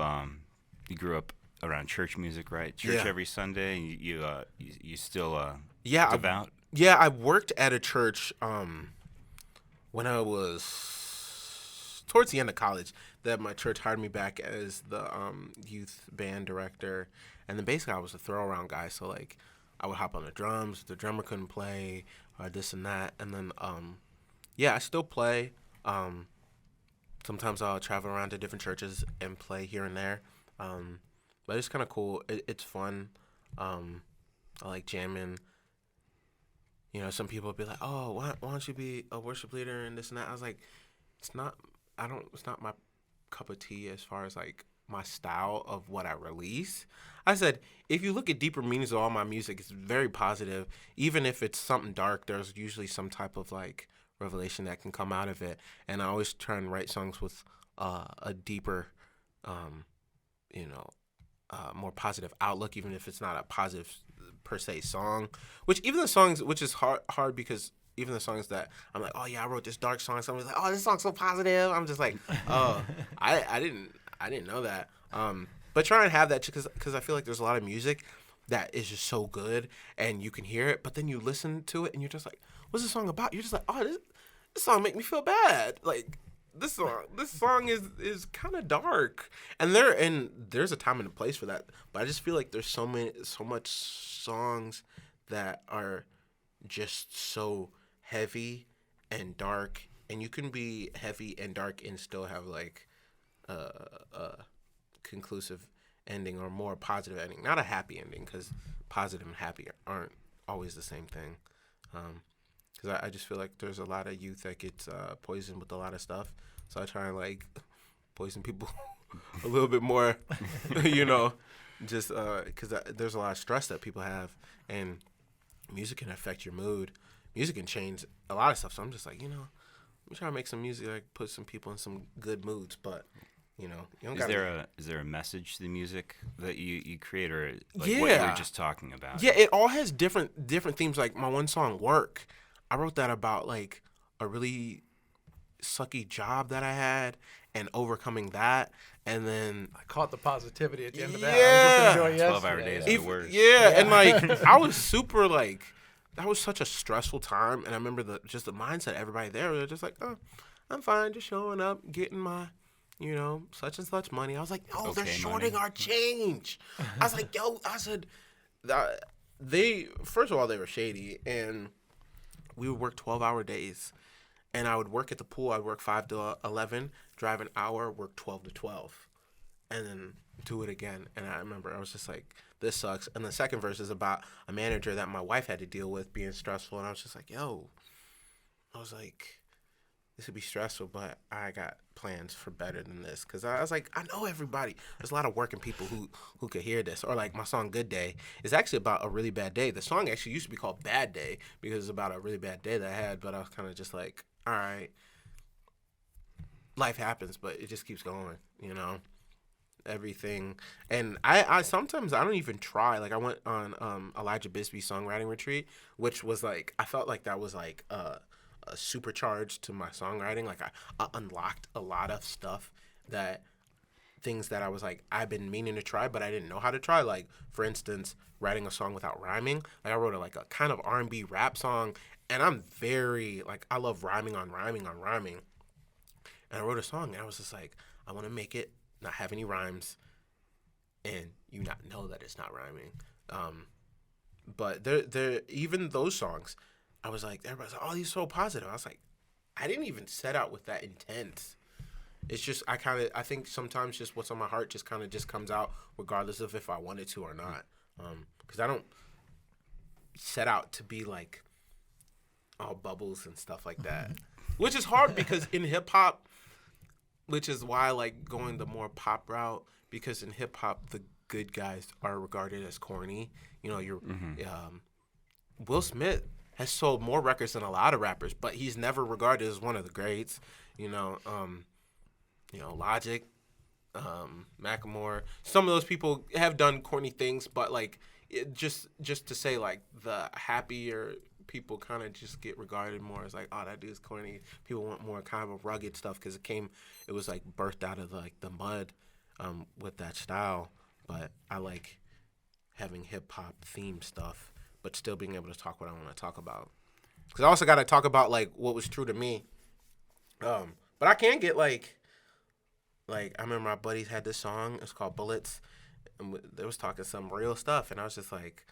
around church music, right? Church Yeah. every Sunday. And you still Yeah. devout? I worked at a church when I was towards the end of college. That my church hired me back as the youth band director, and then basically I was a throw around guy. So like I would hop on the drums. The drummer couldn't play, or this and that, and then I still play. Sometimes I'll travel around to different churches and play here and there. But it's kind of cool. It's fun. I like jamming. You know, some people would be like, "Oh, why don't you be a worship leader and this and that?" I was like, "It's not my cup of tea as far as like my style of what I release." I said, if you look at deeper meanings of all my music, it's very positive. Even if it's something dark, there's usually some type of like revelation that can come out of it. And I always try and write songs with a deeper, more positive outlook, even if it's not a positive per se song. Which is hard because even the songs that I'm like, oh yeah, I wrote this dark song. Somebody's like, oh, this song's so positive. I'm just like, oh, I didn't know that. But try and have that because I feel like there's a lot of music that is just so good and you can hear it, but then you listen to it and you're just like, what's this song about? You're just like, oh, this song make me feel bad. Like this song is kind of dark, and there's a time and a place for that. But I just feel like there's so much songs that are just so heavy and dark, and you can be heavy and dark and still have like a conclusive ending or more positive ending, not a happy ending, because positive and happy aren't always the same thing. Because I just feel like there's a lot of youth that gets poisoned with a lot of stuff, so I try and like poison people a little bit more, just because there's a lot of stress that people have, and music can affect your mood. Music can change a lot of stuff. So I'm just like, let me try to make some music that put some people in some good moods, but. You don't Is there a message to the music that you create, or like what you were just talking about? Yeah, it all has different themes. Like my one song, "Work," I wrote that about like a really sucky job that I had and overcoming that, and then I caught the positivity at the end of that. Yeah, I was 12-hour days are the worst. Yeah, and like I was super like that was such a stressful time, and I remember the mindset. Everybody there was just like, "Oh, I'm fine, just showing up, getting my." Such and such money. I was like, "Oh, they're shorting our change." I was like, "Yo," I said, first of all, they were shady, and we would work 12-hour days. And I would work at the pool. I'd work 5 to 11, drive an hour, work 12 to 12, and then do it again. And I remember I was just like, this sucks. And the second verse is about a manager that my wife had to deal with being stressful. And I was just like, yo, I was like, this would be stressful, but I got plans for better than this. Because I was like, I know everybody. There's a lot of working people who could hear this. Or like my song Good Day is actually about a really bad day. The song actually used to be called Bad Day because it's about a really bad day that I had. But I was kind of just like, all right, life happens, but it just keeps going, you know, everything. And I sometimes I don't even try. Like I went on Elijah Bisbee songwriting retreat, which was like, I felt like that was like a supercharge to my songwriting. Like I unlocked a lot of stuff, that things that I was like, I've been meaning to try, but I didn't know how to try. Like, for instance, writing a song without rhyming. Like I wrote a kind of R&B rap song, and I'm very, like, I love rhyming on rhyming on rhyming. And I wrote a song, and I was just like, I want to make it not have any rhymes, and you not know that it's not rhyming. But there, even those songs, I was like, everybody's like, oh, he's so positive. I was like, I didn't even set out with that intent. It's just, I think sometimes just what's on my heart just kind of just comes out regardless of if I wanted to or not. Because I don't set out to be like all bubbles and stuff like that. Which is hard because in hip hop, which is why I like going the more pop route, because in hip hop, the good guys are regarded as corny. You know, Will Smith has sold more records than a lot of rappers, but he's never regarded as one of the greats. You know, Logic, Macklemore. Some of those people have done corny things, but like just to say like the happier people kind of just get regarded more as like, oh, that dude's corny. People want more kind of a rugged stuff because it was like birthed out of like the mud with that style. But I like having hip hop themed stuff, but still being able to talk what I want to talk about. Because I also got to talk about like what was true to me. But I can get like I remember my buddies had this song. It's called Bullets, and they was talking some real stuff, and I was just like,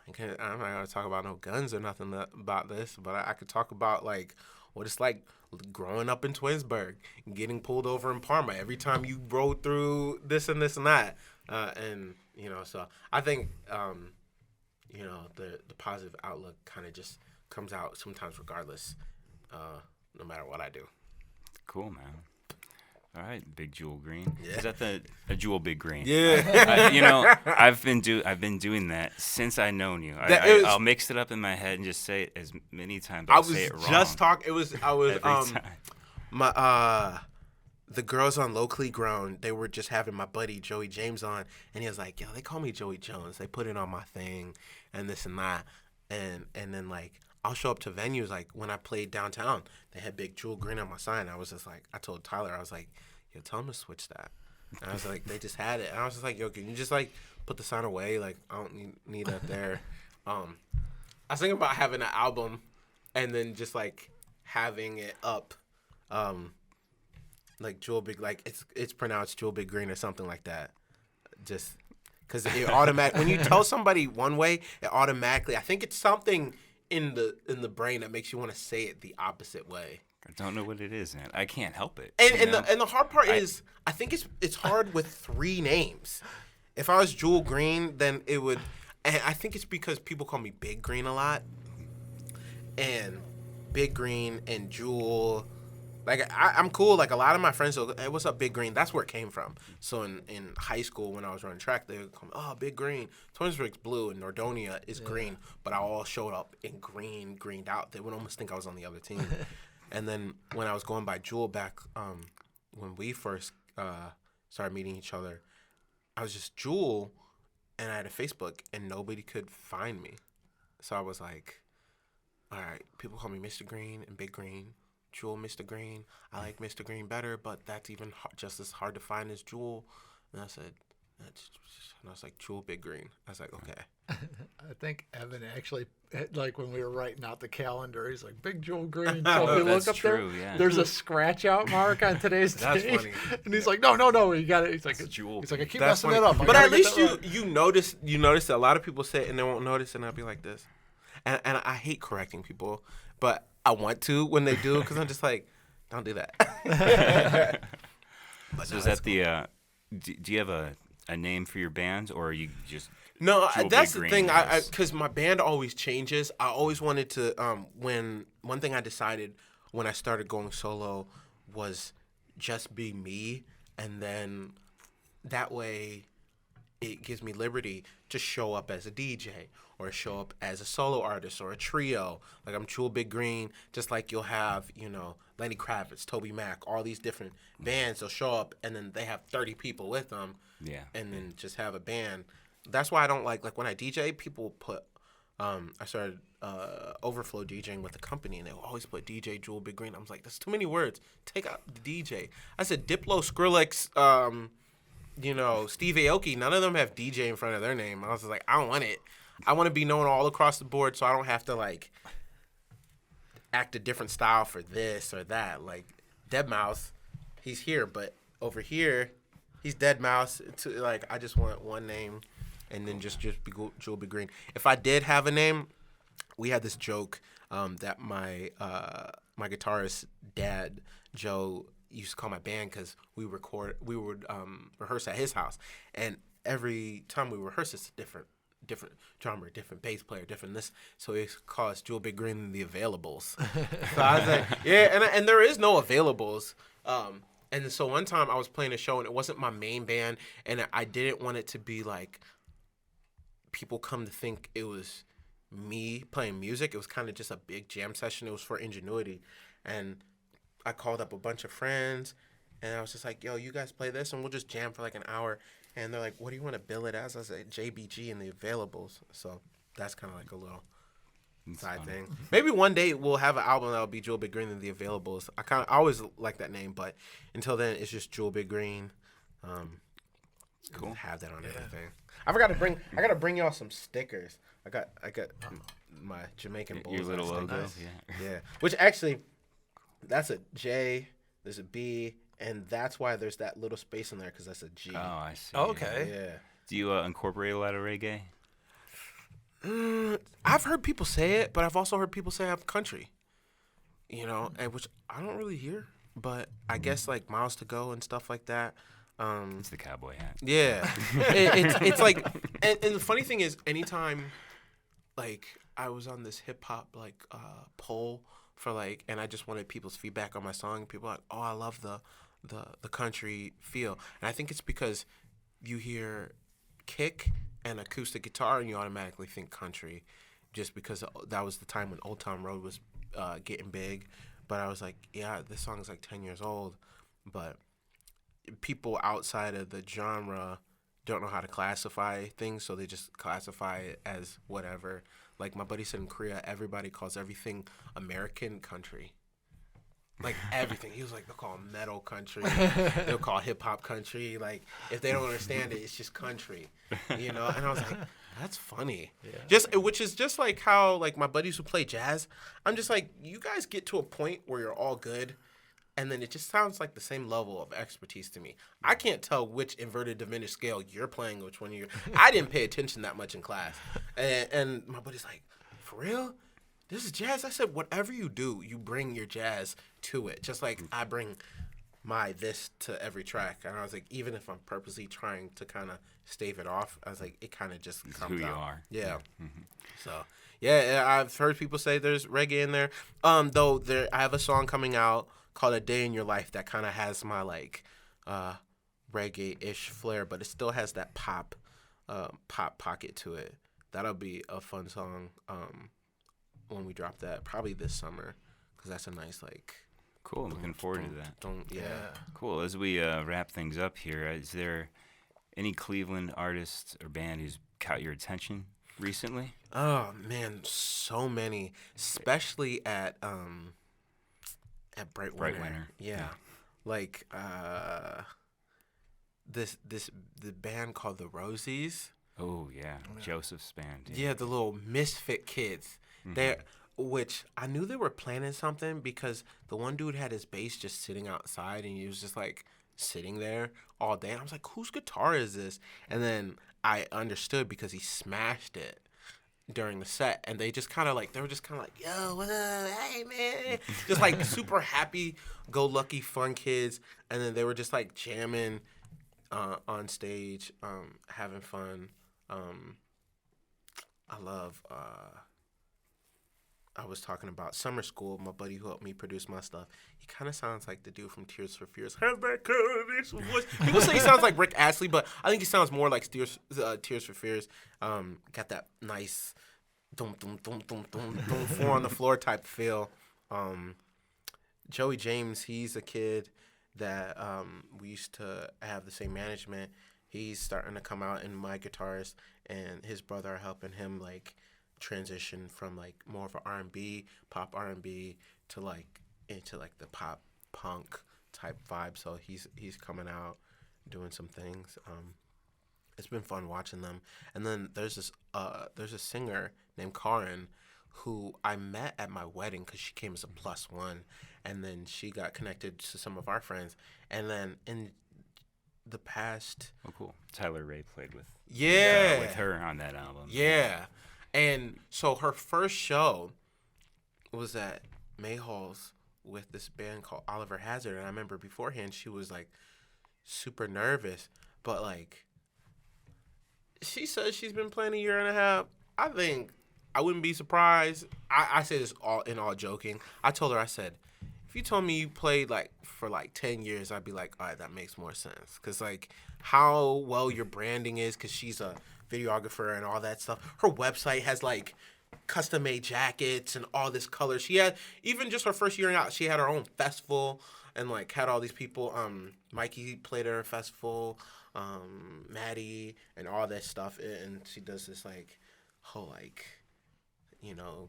I'm not gonna talk about no guns or nothing about this, but I could talk about like what it's like growing up in Twinsburg and getting pulled over in Parma every time you rode through this and this and that, and you know. So I think you know, the positive outlook kind of just comes out sometimes regardless, no matter what I do. Cool, man. All right, Big Jul Green. Yeah. Is that a Jul Big Green? Yeah. You know, I've been doing that since I known you. I'll mix it up in my head and just say it as many times. I was say it wrong. Just talking. I was every time. The girls on Locally Grown, they were just having my buddy Joey James on, and he was like, yo, they call me Joey Jones. They put it on my thing and this and that. And then like I'll show up to venues, like when I played downtown, they had Big Jul Green on my sign. I was just like, I told Tyler, I was like, yo, tell them to switch that. And I was like, they just had it. And I was just like, yo, can you just like put the sign away? Like, I don't need that there. I was thinking about having an album and then just like having it up, like Jul Big, like it's pronounced Jul Big Green or something like that. Just because it automatically, when you tell somebody one way, it automatically, I think it's something in the brain that makes you want to say it the opposite way. I don't know what it is, man. I can't help it. And the hard part is, I think it's hard with 3 names. If I was Jul Green, then it would. And I think it's because people call me Big Green a lot, and Big Green and Jul. Like I'm cool. Like a lot of my friends will, hey, what's up, Big Green? That's where it came from. So in high school when I was running track, they would call me, oh, Big Green. Twinsburg's blue and Nordonia is green, but I all showed up in greened out. They would almost think I was on the other team. And then when I was going by Jul back when we first started meeting each other, I was just Jul, and I had a Facebook, and nobody could find me. So I was like, all right, people call me Mr. Green and Big Green. Jul, Mr. Green. I like Mr. Green better, but that's even just as hard to find as Jul. And I said, and I was like, Jul Big Green. I was like, okay. I think Evan actually, like when we were writing out the calendar, he's like, Big Jul Green. So if we look up true, there, yeah. There's a scratch out mark on today's That's date. funny. And he's like, no, you got it. He's like, Jul. He's like, I keep That's messing it up. But at least you notice that a lot of people say it and they won't notice, and I'll be like this. and I hate correcting people, but I want to when they do because I'm just like, don't do that. So is that the? Do you have a name for your band, or are you just? No, Jul that's Big the Green thing. as- Because my band always changes. I always wanted to. When one thing I decided when I started going solo was just be me, and then that way it gives me liberty to show up as a DJ or show up as a solo artist or a trio. Like I'm Jul Big Green, just like you'll have, Lenny Kravitz, Toby Mac, all these different bands. They'll show up and then they have 30 people with them. Yeah. And then just have a band. That's why I don't like when I DJ, people put, I started overflow DJing with the company and they will always put DJ Jul Big Green. I was like, that's too many words. Take out the DJ. I said Diplo, Skrillex, Steve Aoki, none of them have DJ in front of their name. I was like, I don't want it. I want to be known all across the board so I don't have to, act a different style for this or that. Like, Deadmau5, he's here, but over here, he's Deadmau5. I just want one name and then just be Jul Big Green. If I did have a name, we had this joke that my guitarist dad, Joe, used to call my band because we would rehearse at his house, and every time we rehearse, it's a different drummer, different bass player, different this. So he calls Jul Big Green and the Availables. So I was like, yeah, and there is no Availables. And so one time I was playing a show and it wasn't my main band, and I didn't want it to be like people come to think it was me playing music. It was kind of just a big jam session. It was for Ingenuity, and I called up a bunch of friends, and I was just like, yo, you guys play this, and we'll just jam for an hour. And they're like, what do you want to bill it as? I said, JBG and the Availables. So that's kind of a little side thing. Maybe one day we'll have an album that'll be Jul Big Green and the Availables. I always like that name, but until then, it's just Jul Big Green. Cool. Have that on everything. I gotta bring y'all some stickers. I got my Jamaican bullseye Your little logo. stickers. Yeah. Yeah. Which actually, that's a J. There's a B. And that's why there's that little space in there, because that's a G. Oh, I see. Okay. Yeah. Do you incorporate a lot of reggae? I've heard people say it, but I've also heard people say I'm country. And which I don't really hear. But I guess Miles to Go and stuff like that. It's the cowboy hat. Yeah. it's like, and the funny thing is, anytime, I was on this hip hop poll for and I just wanted people's feedback on my song. People are like, oh, I love the country feel. And I think it's because you hear kick and acoustic guitar and you automatically think country, just because that was the time when Old Town Road was getting big. But I was like, yeah, this song's 10 years old, but people outside of the genre don't know how to classify things, so they just classify it as whatever. Like my buddy said in Korea, everybody calls everything American country. Everything. He was like, they'll call metal country. They'll call hip hop country. If they don't understand it, it's just country. And I was like, that's funny. Yeah. Which is just like how my buddies who play jazz, I'm just like, you guys get to a point where you're all good, and then it just sounds like the same level of expertise to me. I can't tell which inverted diminished scale you're playing, which one you're. I didn't pay attention that much in class. And my buddy's like, for real? This is jazz? I said, whatever you do, you bring your jazz to it. Just like I bring my this to every track. And I was like, even if I'm purposely trying to kind of stave it off, I was like, it kind of just It's comes who out. you are. Yeah. Mm-hmm. So, yeah, I've heard people say there's reggae in there. Though I have a song coming out called A Day in Your Life that kind of has my reggae-ish flair, but it still has that pop pocket to it. That'll be a fun song when we drop that, probably this summer, because that's a nice Cool. Looking forward to that. Yeah. Cool. As we wrap things up here, is there any Cleveland artist or band who's caught your attention recently? Oh man, so many, especially at Bright Winter. Yeah. The band called the Rosies. Oh yeah, Joseph's band. Yeah, the little misfit kids. Mm-hmm. Which I knew they were planning something, because the one dude had his bass just sitting outside and he was just sitting there all day. And I was like, whose guitar is this? And then I understood, because he smashed it. during the set, and they just kind of like, yo, what up, hey man, just like super happy go lucky fun kids, and then they were just like jamming on stage, having fun. I was talking about Summer School, my buddy who helped me produce my stuff. He kind of sounds like the dude from Tears for Fears. Have that voice. People say he sounds like Rick Astley, but I think he sounds more like Tears for Fears. Got that nice dum dum dum dum dum dum four on the floor type feel. Joey James, he's a kid that we used to have the same management. He's starting to come out in my guitars, and his brother are helping him like transition from like more of a R&B, pop R&B to like into like the pop punk type vibe. So he's coming out doing some things. It's been fun watching them. And then there's a singer named Karin who I met at my wedding because she came as a +1, and then she got connected to some of our friends. And then in the past, oh cool, Tyler Ray played with with her on that album. Yeah. And so her first show was at Mayhall's with this band called Oliver Hazard. And I remember beforehand she was like super nervous. But like she says she's been playing 1.5 years. I think I wouldn't be surprised. I say this all joking. I told her, I said, if you told me you played like for like 10 years, I'd be like, all right, that makes more sense. Because like how well your branding is, because she's a videographer and all that stuff. Her website has like custom made jackets and all this color. She had, even just her first year out, she had her own festival and like had all these people. Mikey played at her festival, Maddie and all that stuff. And she does this like whole like, you know,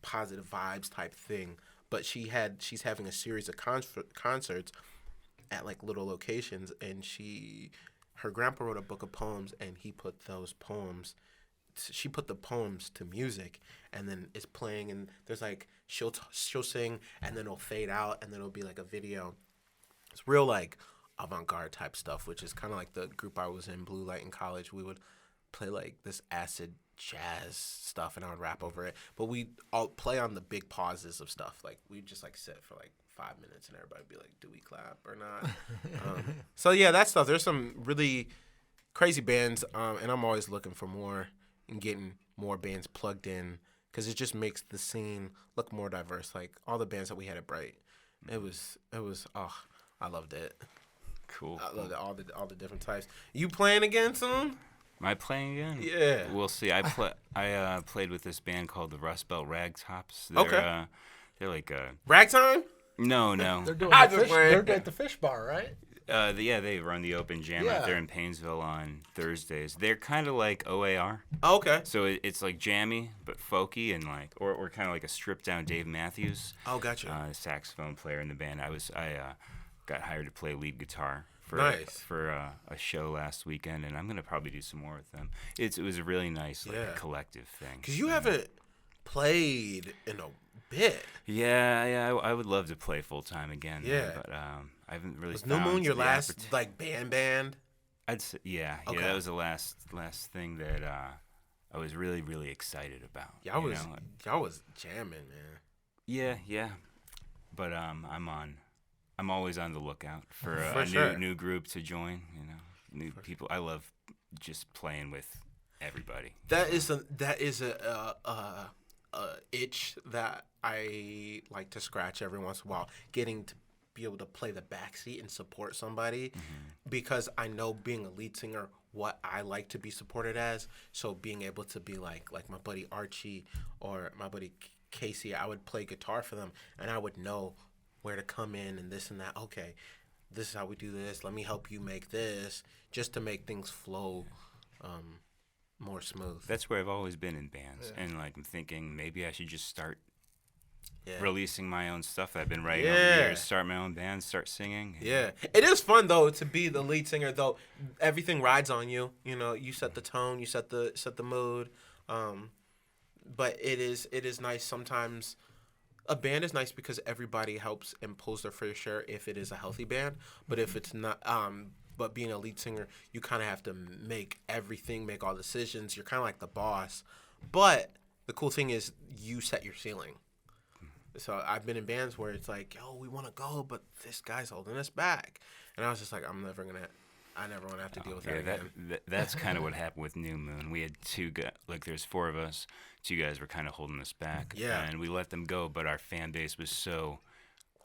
positive vibes type thing. But she's having a series of concerts at like little locations, and her grandpa wrote a book of poems, and she put the poems to music, and then it's playing, and there's like she'll sing, and then it'll fade out, and then it'll be like a video. It's real like avant-garde type stuff, which is kind of like the group I was in, Blue Light, in college. We would play like this acid jazz stuff, and I would rap over it, but we all play on the big pauses of stuff. Like we just like sit for like 5 minutes, and everybody would be like, do we clap or not? So yeah, that stuff. There's some really crazy bands, and I'm always looking for more and getting more bands plugged in, because it just makes the scene look more diverse. Like all the bands that we had at Bright, it was I loved it. Cool. I loved it, all the different types. You playing again soon? Am I playing again? Yeah. We'll see. I played with this band called the Rust Belt Ragtops. They're like Ragtime? No. They're doing they're at the Fish Bar, right? They run the open jam out there in Painesville on Thursdays. They're kind of like OAR. Oh, okay. So it's like jammy but folky, and like or kind of like a stripped down Dave Matthews. Oh, gotcha. Saxophone player in the band. I got hired to play lead guitar for a show last weekend, and I'm gonna probably do some more with them. It was a really nice like collective thing. Because you haven't played in a bit. Yeah. I would love to play full time again. Yeah. But I haven't really. Was New Moon your last like band? I'd say yeah. Okay. Yeah, that was the last thing that I was really really excited about. Y'all was jamming, man. Yeah. But I'm always on the lookout for sure. new group to join. You know, new people. I love just playing with everybody. That is a itch that I like to scratch every once in a while. Getting to be able to play the backseat and support somebody, because I know being a lead singer what I like to be supported as. So being able to be like my buddy Archie or my buddy Casey, I would play guitar for them, and I would know where to come in and this and that. Okay, this is how we do this. Let me help you make this, just to make things flow more smooth. That's where I've always been in bands, and like I'm thinking maybe I should just start releasing my own stuff that I've been writing over the years. Start my own band, start singing. Yeah, it is fun though to be the lead singer. Though everything rides on you. You know, you set the tone, you set the mood. But it is nice sometimes. A band is nice because everybody helps and pulls their fair share if it is a healthy band. But if it's not, but being a lead singer, you kind of have to make everything, make all decisions. You're kind of like the boss. But the cool thing is you set your ceiling. So I've been in bands where it's like, yo, we want to go, but this guy's holding us back. And I was just like, I never want to have to deal with that again. That's kind of what happened with New Moon. We had two guys, like there's 4 of us. 2 guys were kind of holding us back. Yeah. And we let them go, but our fan base was so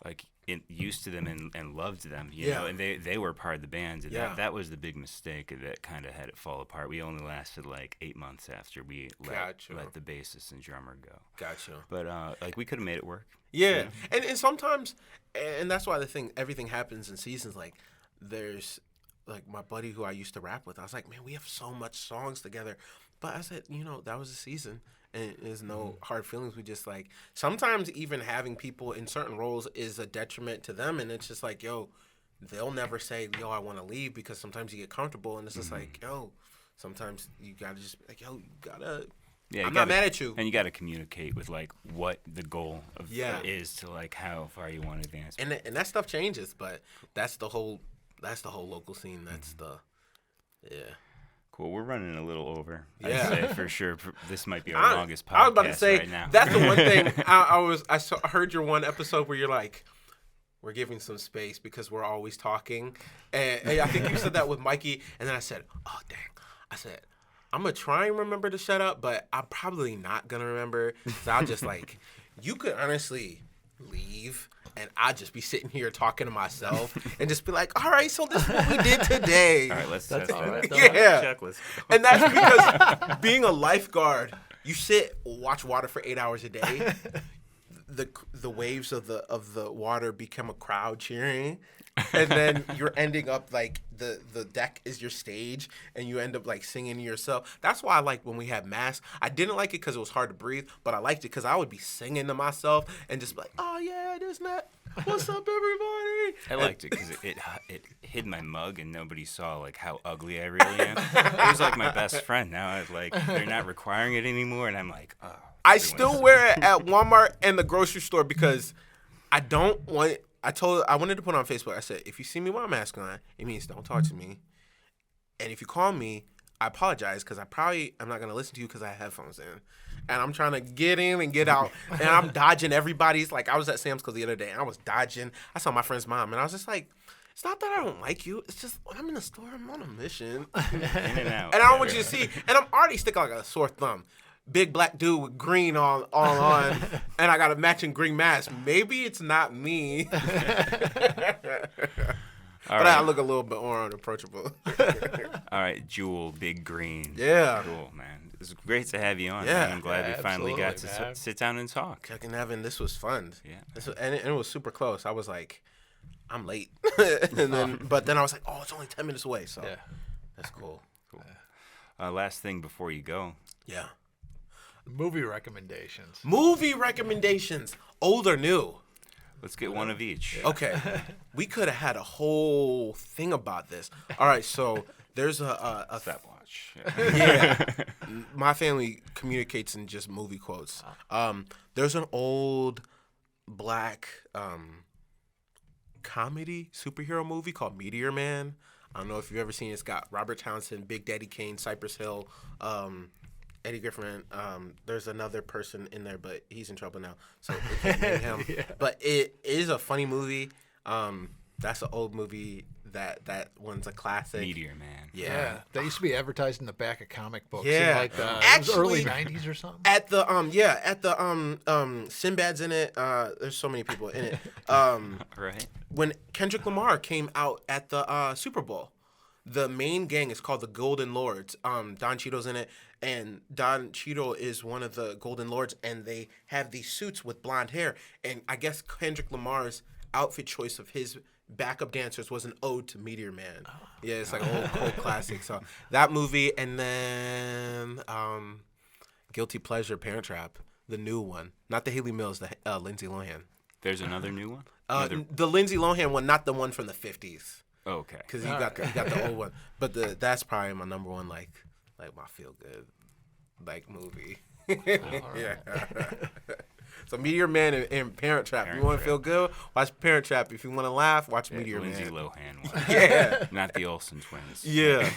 like used to them and loved them, you know, and they were part of the band. And that was the big mistake that kind of had it fall apart. We only lasted like 8 months after we let the bassist and drummer go. Gotcha. But like we could have made it work. Yeah. And sometimes, and that's why everything happens in seasons. Like there's like my buddy who I used to rap with. I was like, man, we have so much songs together. But I said, you know, that was a season. And there's no hard feelings. We just like, sometimes even having people in certain roles is a detriment to them. And it's just like, yo, they'll never say, yo, I want to leave, because sometimes you get comfortable. And it's just like, yo, sometimes you got to just be like, yo, you got to, I'm not mad at you. And you got to communicate with like what the goal of is to like how far you want to advance. And that stuff changes, but that's the whole local scene. That's Cool. We're running a little over. Yeah. I'd say for sure. This might be our longest podcast I was about to say, right now. That's the one thing. I heard your one episode where you're like, we're giving some space because we're always talking. And I think you said that with Mikey. And then I said, oh, dang. I said, I'm going to try and remember to shut up, but I'm probably not going to remember. So I'll just like, you could honestly leave. And I'd just be sitting here talking to myself and just be like, all right, so this is what we did today. All right, let's test that. Yeah. Checklist. And that's because being a lifeguard, you watch water for 8 hours a day. The waves of the water become a crowd cheering. And then you're ending up like the deck is your stage, and you end up like singing to yourself. That's why I like when we had masks. I didn't like it because it was hard to breathe, but I liked it because I would be singing to myself and just be like, oh yeah, this and that. What's up, everybody? I liked it because it hid my mug and nobody saw like how ugly I really am. It was like my best friend. Now they're not requiring it anymore, and I'm like, oh. I still wear it at Walmart and the grocery store because I don't want. I wanted to put on Facebook. I said, if you see me with a mask on, it means don't talk to me. And if you call me, I apologize because I'm not going to listen to you because I have headphones in. And I'm trying to get in and get out. And I'm dodging everybody's. Like, I was at Sam's Club the other day, and I was dodging. I saw my friend's mom, and I was just like, it's not that I don't like you. It's just when I'm in the store, I'm on a mission. In and out. And I don't want you to see. And I'm already sticking like a sore thumb. Big black dude with green all on, and I got a matching green mask. Maybe it's not me. But I look a little bit more unapproachable. All right, Jul Big Green. Yeah. Cool, man. It's great to have you on. Yeah. Man. I'm glad we finally got to sit down and talk. Chuck and Evan, this was fun. Yeah. And it was super close. I was like, I'm late. But then I was like, oh, it's only 10 minutes away. So that's cool. Cool. Last thing before you go. Yeah. Movie recommendations. Old or new? Let's get one of each. Okay. We could have had a whole thing about this. All right, so there's a stopwatch. Yeah. My family communicates in just movie quotes. There's an old black comedy superhero movie called Meteor Man. I don't know if you've ever seen it. It's got Robert Townsend, Big Daddy Kane, Cypress Hill, Eddie Griffin. There's another person in there, but he's in trouble now, so we can't name him. Yeah. But it is a funny movie. That's an old movie. That one's a classic. Meteor Man. Yeah. That used to be advertised in the back of comic books. Yeah. In like the early 90s or something. At the Sinbad's in it. There's so many people in it. Right. When Kendrick Lamar came out at the Super Bowl, the main gang is called the Golden Lords. Don Cheadle's in it, and Don Cheadle is one of the Golden Lords, and they have these suits with blonde hair. And I guess Kendrick Lamar's outfit choice of his backup dancers was an ode to Meteor Man. Oh. Yeah, it's like an old classic. So that movie, and then Guilty Pleasure, Parent Trap, the new one, not the Haley Mills, the Lindsay Lohan. There's another new one. The Lindsay Lohan one, not the one from the 50s. Oh, okay. Because you got the old one, but that's probably my number one like my feel good like movie. Yeah. So Meteor Man and Parent Trap. Parent You want to Trap. feel good? Watch Parent Trap. If you want to laugh, watch Yeah, Meteor Lindsay Man. Lohan one. Yeah. Not the Olsen twins. Yeah.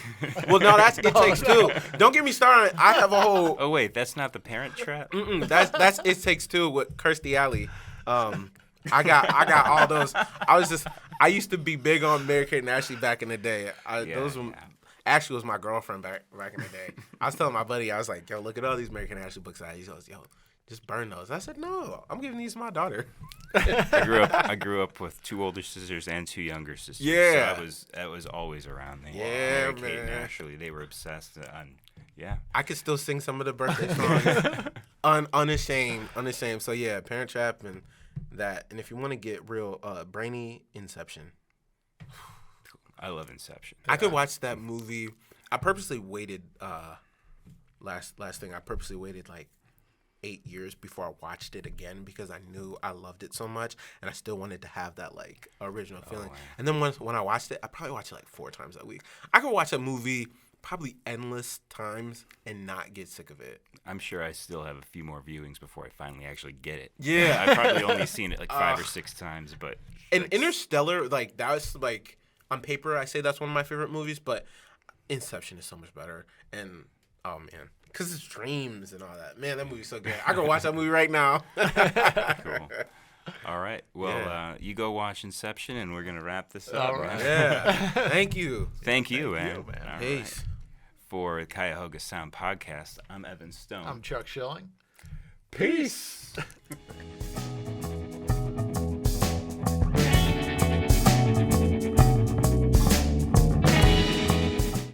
Well, no, that's It Takes Two. Don't get me started. I have a whole. Oh wait, that's not the Parent Trap. That's It Takes Two with Kirstie Alley. I got all those. I used to be big on Mary Kate and Ashley back in the day. Ashley was my girlfriend back in the day. I was telling my buddy, I was like, yo, look at all these Mary Kate and Ashley books. He goes, yo, just burn those. I said, no, I'm giving these to my daughter. I grew up with 2 older sisters and 2 younger sisters. Yeah. So I was always around. Yeah, Mary Kate and man. Ashley, they were obsessed. Yeah. I could still sing some of the birthday songs. Unashamed. So yeah, Parent Trap and that. And if you want to get real brainy, Inception. I love Inception. I could watch that movie. I purposely waited. Last thing, I purposely waited like 8 years before I watched it again because I knew I loved it so much, and I still wanted to have that like original feeling. Wow. And then when I watched it, I probably watched it like 4 times a week. I could watch a movie probably endless times and not get sick of it. I'm sure I still have a few more viewings before I finally actually get it. Yeah. I've probably only seen it like 5 or 6 times, but. And Interstellar, like that was like on paper, I say that's one of my favorite movies, but Inception is so much better. And oh man, because it's dreams and all that. Man, that movie's so good. I could watch that movie right now. Cool. All right. Well, Yeah. you go watch Inception, and we're gonna wrap this up. All right. Yeah. Thank you. Thank you, man. you, man. All right. Peace. For the Cuyahoga Sound Podcast, I'm Evan Stone. I'm Chuck Schilling. Peace.